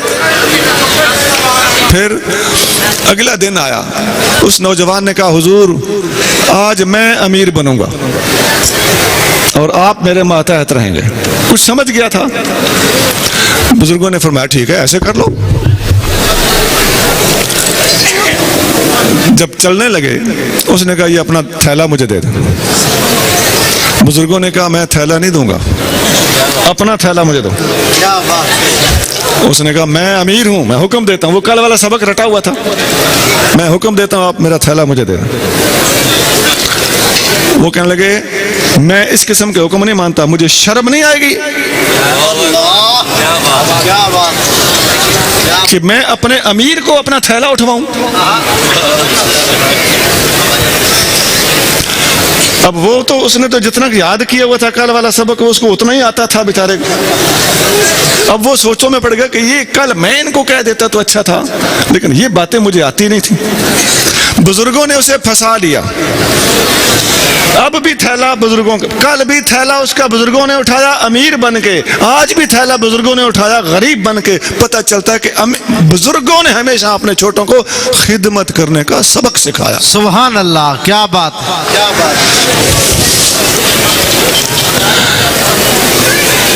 پھر اگلا دن آیا، اس نوجوان نے کہا حضور آج میں امیر بنوں گا اور آپ میرے ماتحت رہیں گے۔ کچھ سمجھ گیا تھا۔ بزرگوں نے فرمایا ٹھیک ہے ایسے کر لو۔ جب چلنے لگے اس نے کہا یہ اپنا تھیلا مجھے دے دو۔ بزرگوں نے کہا میں تھیلا نہیں دوں گا، اپنا تھیلا مجھے دو۔ اس نے کہا میں امیر ہوں، میں حکم دیتا ہوں، وہ کل والا سبق رٹا ہوا تھا، میں حکم دیتا ہوں آپ میرا تھیلا مجھے دے دیں۔ وہ کہنے لگے میں اس قسم کے حکم نہیں مانتا، مجھے شرم نہیں آئے گی کہ میں اپنے امیر کو اپنا تھیلا اٹھواؤں؟ اب وہ تو اس نے تو جتنا یاد کیا ہوا تھا کل والا سبق اس کو اتنا ہی آتا تھا بیچارے کو۔ اب وہ سوچوں میں پڑ گیا کہ یہ کل میں ان کو کہہ دیتا تو اچھا تھا، لیکن یہ باتیں مجھے آتی نہیں تھی۔ بزرگوں نے اسے پھنسا لیا۔ اب بھی تھیلا بزرگوں کا، کل بھی تھیلا اس کا بزرگوں نے اٹھایا امیر بن کے، آج بھی تھیلا بزرگوں نے اٹھایا غریب بن کے۔ پتہ چلتا ہے کہ بزرگوں نے ہمیشہ اپنے چھوٹوں کو خدمت کرنے کا سبق سکھایا۔ سبحان اللہ، کیا بات، کیا بات۔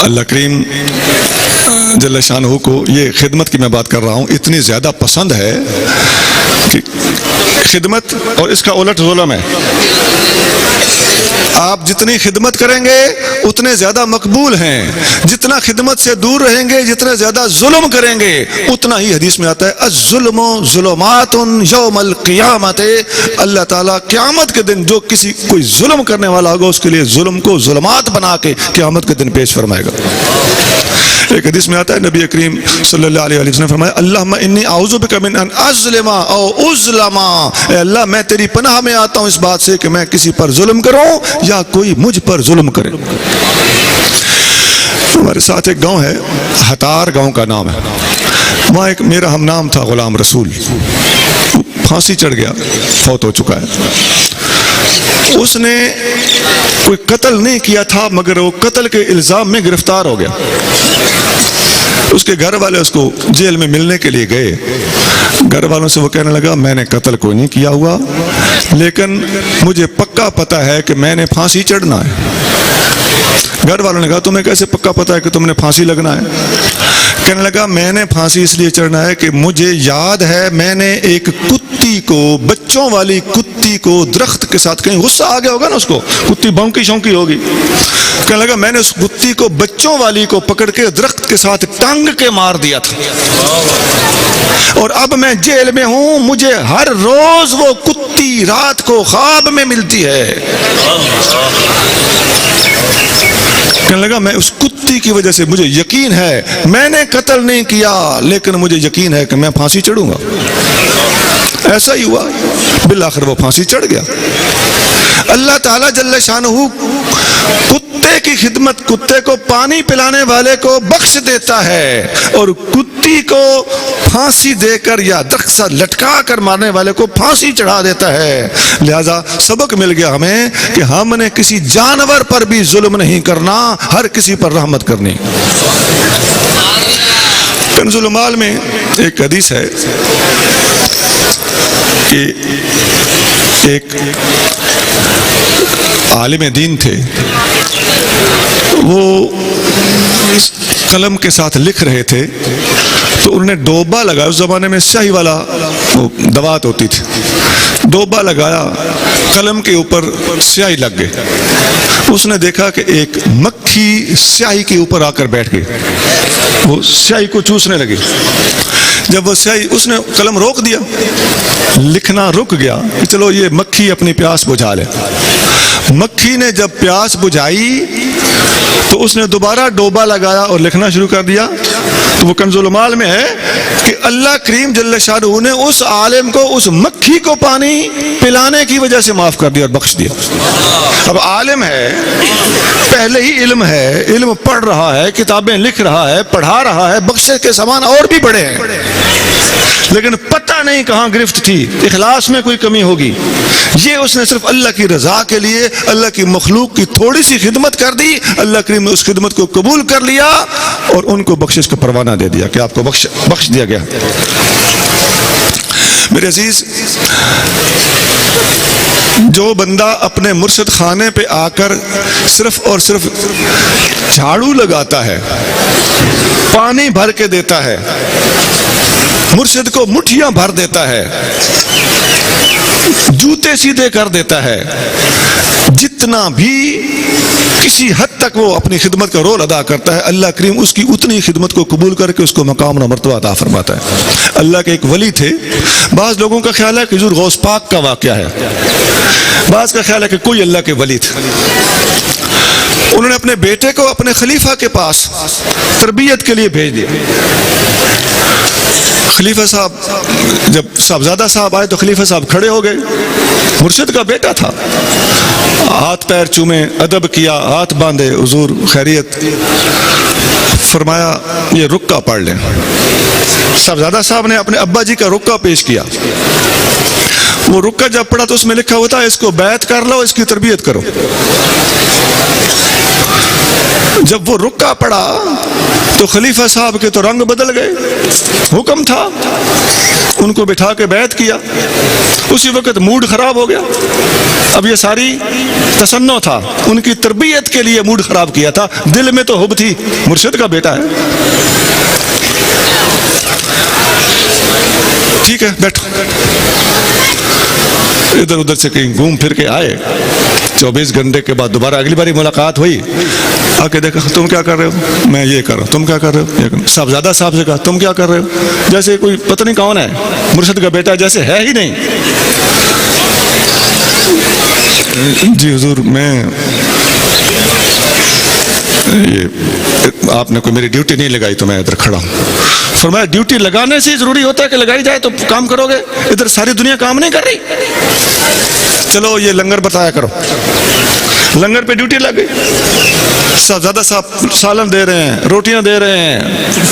اللہ کریم جل شانہ کو یہ خدمت کی میں بات کر رہا ہوں اتنی زیادہ پسند ہے کہ خدمت اور اس کا الٹ ظلم ہے۔ آپ جتنی خدمت کریں گے اتنے زیادہ مقبول ہیں، جتنا خدمت سے دور رہیں گے جتنے زیادہ ظلم کریں گے اتنا ہی حدیث میں آتا ہے الظلم ظلمات یوم القیامت۔ اللہ تعالیٰ قیامت کے دن جو کسی کوئی ظلم کرنے والا ہوگا اس کے لیے ظلم کو ظلمات بنا کے قیامت کے دن پیش فرمائے گا۔ ایک حدیث میں آتا ہے نبی کریم صلی اللہ علیہ وسلم نے فرمایا اللہم انی اعوذ بک من ان اظلم او اظلم، اے اللہ میں تیری پناہ میں آتا ہوں اس بات سے کہ میں کسی پر ظلم کروں یا کوئی مجھ پر ظلم کرے۔ ہمارے ساتھ ایک گاؤں ہے، ہتار گاؤں کا نام ہے، وہاں ایک میرا ہم نام تھا غلام رسول، پھانسی چڑھ گیا، فوت ہو چکا ہے۔ اس نے کوئی قتل نہیں کیا تھا مگر وہ قتل کے الزام میں گرفتار ہو گیا۔ اس کے گھر والے اس کو جیل میں ملنے کے لیے گئے، گھر والوں سے وہ کہنے لگا میں نے قتل کوئی نہیں کیا ہوا لیکن مجھے پکا پتہ ہے کہ میں نے پھانسی چڑھنا ہے۔ گھر والوں نے کہا تمہیں کیسے پکا پتہ ہے کہ تم نے پھانسی لگنا ہے؟ کہنے لگا میں نے پھانسی اس لیے چڑھنا ہے کہ مجھے یاد ہے میں نے ایک کتی کو، بچوں والی کتی کو درخت کے ساتھ، کہیں غصہ آ گیا ہوگا نا اس کو، کتی بھونکی شونکی ہوگی، کہنے لگا میں نے اس کتی کو، بچوں والی کو پکڑ کے درخت کے ساتھ ٹانگ کے مار دیا تھا، اور اب میں جیل میں ہوں، مجھے ہر روز وہ کتی رات کو خواب میں ملتی ہے۔ کہنے لگا میں اس کتی کی وجہ سے مجھے یقین ہے میں نے قتل نہیں کیا لیکن مجھے یقین ہے کہ میں پھانسی چڑھوں گا۔ ایسا ہی ہوا، بالآخر وہ پھانسی چڑھ گیا۔ اللہ تعالیٰ جل شانہ کتے کی خدمت، کتے کو پانی پلانے والے کو بخش دیتا ہے اور کتی کو پھانسی دے کر یا درخت سے لٹکا کر مارنے والے کو پھانسی چڑھا دیتا ہے۔ لہذا سبق مل گیا ہمیں کہ ہم نے کسی جانور پر بھی ظلم نہیں کرنا، ہر کسی پر رحمت کرنی۔ کنز المال میں ایک حدیث ہے کہ ایک عالم دین تھے، وہ قلم کے ساتھ لکھ رہے تھے تو انہوں نے ڈوبا لگایا، اس زمانے میں سیاہی والا وہ دوات ہوتی تھی، ڈوبا لگایا، قلم کے اوپر سیاہی لگ گئی، اس نے دیکھا کہ ایک مکھی سیاہی کے اوپر آ کر بیٹھ گئی، وہ سیاہی کو چوسنے لگی۔ جب وہ سیاہی، اس نے قلم روک دیا، لکھنا رک گیا کہ چلو یہ مکھی اپنی پیاس بجھا لے۔ مکھی نے جب پیاس بجھائی تو اس نے دوبارہ ڈوبا لگایا اور لکھنا شروع کر دیا۔ تو وہ کنز المال میں ہے کہ اللہ کریم جل شانہ نے اس عالم کو اس مکھی کو پانی پلانے کی وجہ سے معاف کر دیا اور بخش دیا۔ اب عالم ہے، پہلے ہی علم ہے، علم پڑھ رہا ہے، کتابیں لکھ رہا ہے، پڑھا رہا ہے، بخشش کے سامان اور بھی بڑے ہیں، لیکن پتہ نہیں کہاں گرفت تھی، اخلاص میں کوئی کمی ہوگی۔ یہ اس نے صرف اللہ کی رضا کے لیے اللہ کی مخلوق کی تھوڑی سی خدمت کر دی، اللہ کریم نے اس خدمت کو قبول کر لیا اور ان کو بخشش کا پروانہ دے دیا کہ آپ کو بخش دیا گیا۔ میرے عزیز، جو بندہ اپنے مرشد خانے پہ آ کر صرف اور صرف جھاڑو لگاتا ہے، پانی بھر کے دیتا ہے، مرشد کو مٹھیاں بھر دیتا ہے، جوتے سیدھے کر دیتا ہے، جتنا بھی کسی حد تک وہ اپنی خدمت کا رول ادا کرتا ہے، اللہ کریم اس کی اتنی خدمت کو قبول کر کے اس کو مقام و مرتبہ عطا فرماتا ہے۔ اللہ کے ایک ولی تھے، بعض لوگوں کا خیال ہے کہ حضور غوث پاک کا واقعہ ہے، بعض کا خیال ہے کہ کوئی اللہ کے ولی تھے۔ انہوں نے اپنے بیٹے کو اپنے خلیفہ کے پاس تربیت کے لیے بھیج دیا۔ خلیفہ صاحب، جب صاحبزادہ صاحب آئے تو خلیفہ صاحب کھڑے ہو گئے، مرشد کا بیٹا تھا، ہاتھ پیر چومے، ادب کیا، ہاتھ باندھے، حضور خیریت، فرمایا یہ رکع پڑھ لیں۔ صاحبزادہ صاحب نے اپنے ابا جی کا رکع پیش کیا، وہ رکع جب پڑھا تو اس میں لکھا ہوتا ہے اس کو بیعت کر لو، اس کی تربیت کرو۔ جب وہ رکع پڑھا تو خلیفہ صاحب کے تو رنگ بدل گئے، حکم تھا، ان کو بٹھا کے بیعت کیا، اسی وقت موڈ خراب ہو گیا۔ اب یہ ساری تصنع تھا، ان کی تربیت کے لیے موڈ خراب کیا تھا، دل میں تو حب تھی، مرشد کا بیٹا ہے۔ ٹھیک ہے بیٹھو، ادھر ادھر سے کہیں گھوم پھر کے آئے، 24 گھنٹے کے بعد دوبارہ اگلی باری ملاقات ہوئی، آ کے دیکھا تم کیا کر رہے ہو، میں یہ کر رہا ہوں، تم کیا کر رہے ہو، صاحبزادہ صاحب سے کہا تم کیا کر رہے ہو، جیسے کوئی پتہ نہیں کون ہے، مرشد کا بیٹا جیسے ہے ہی نہیں۔ جی حضور، میں یہ آپ نے کوئی میری ڈیوٹی نہیں لگائی تو میں ادھر کھڑا ہوں۔ فرمایا ڈیوٹی لگانے سے ضروری ہوتا ہے کہ لگائی جائے تو کام کرو گے، ادھر ساری دنیا کام نہیں کر رہی، چلو یہ لنگر بتایا کرو۔ لنگر پہ ڈیوٹی لگ گئی، صاحبزادہ صاحب سالن دے رہے ہیں، روٹیاں دے رہے ہیں،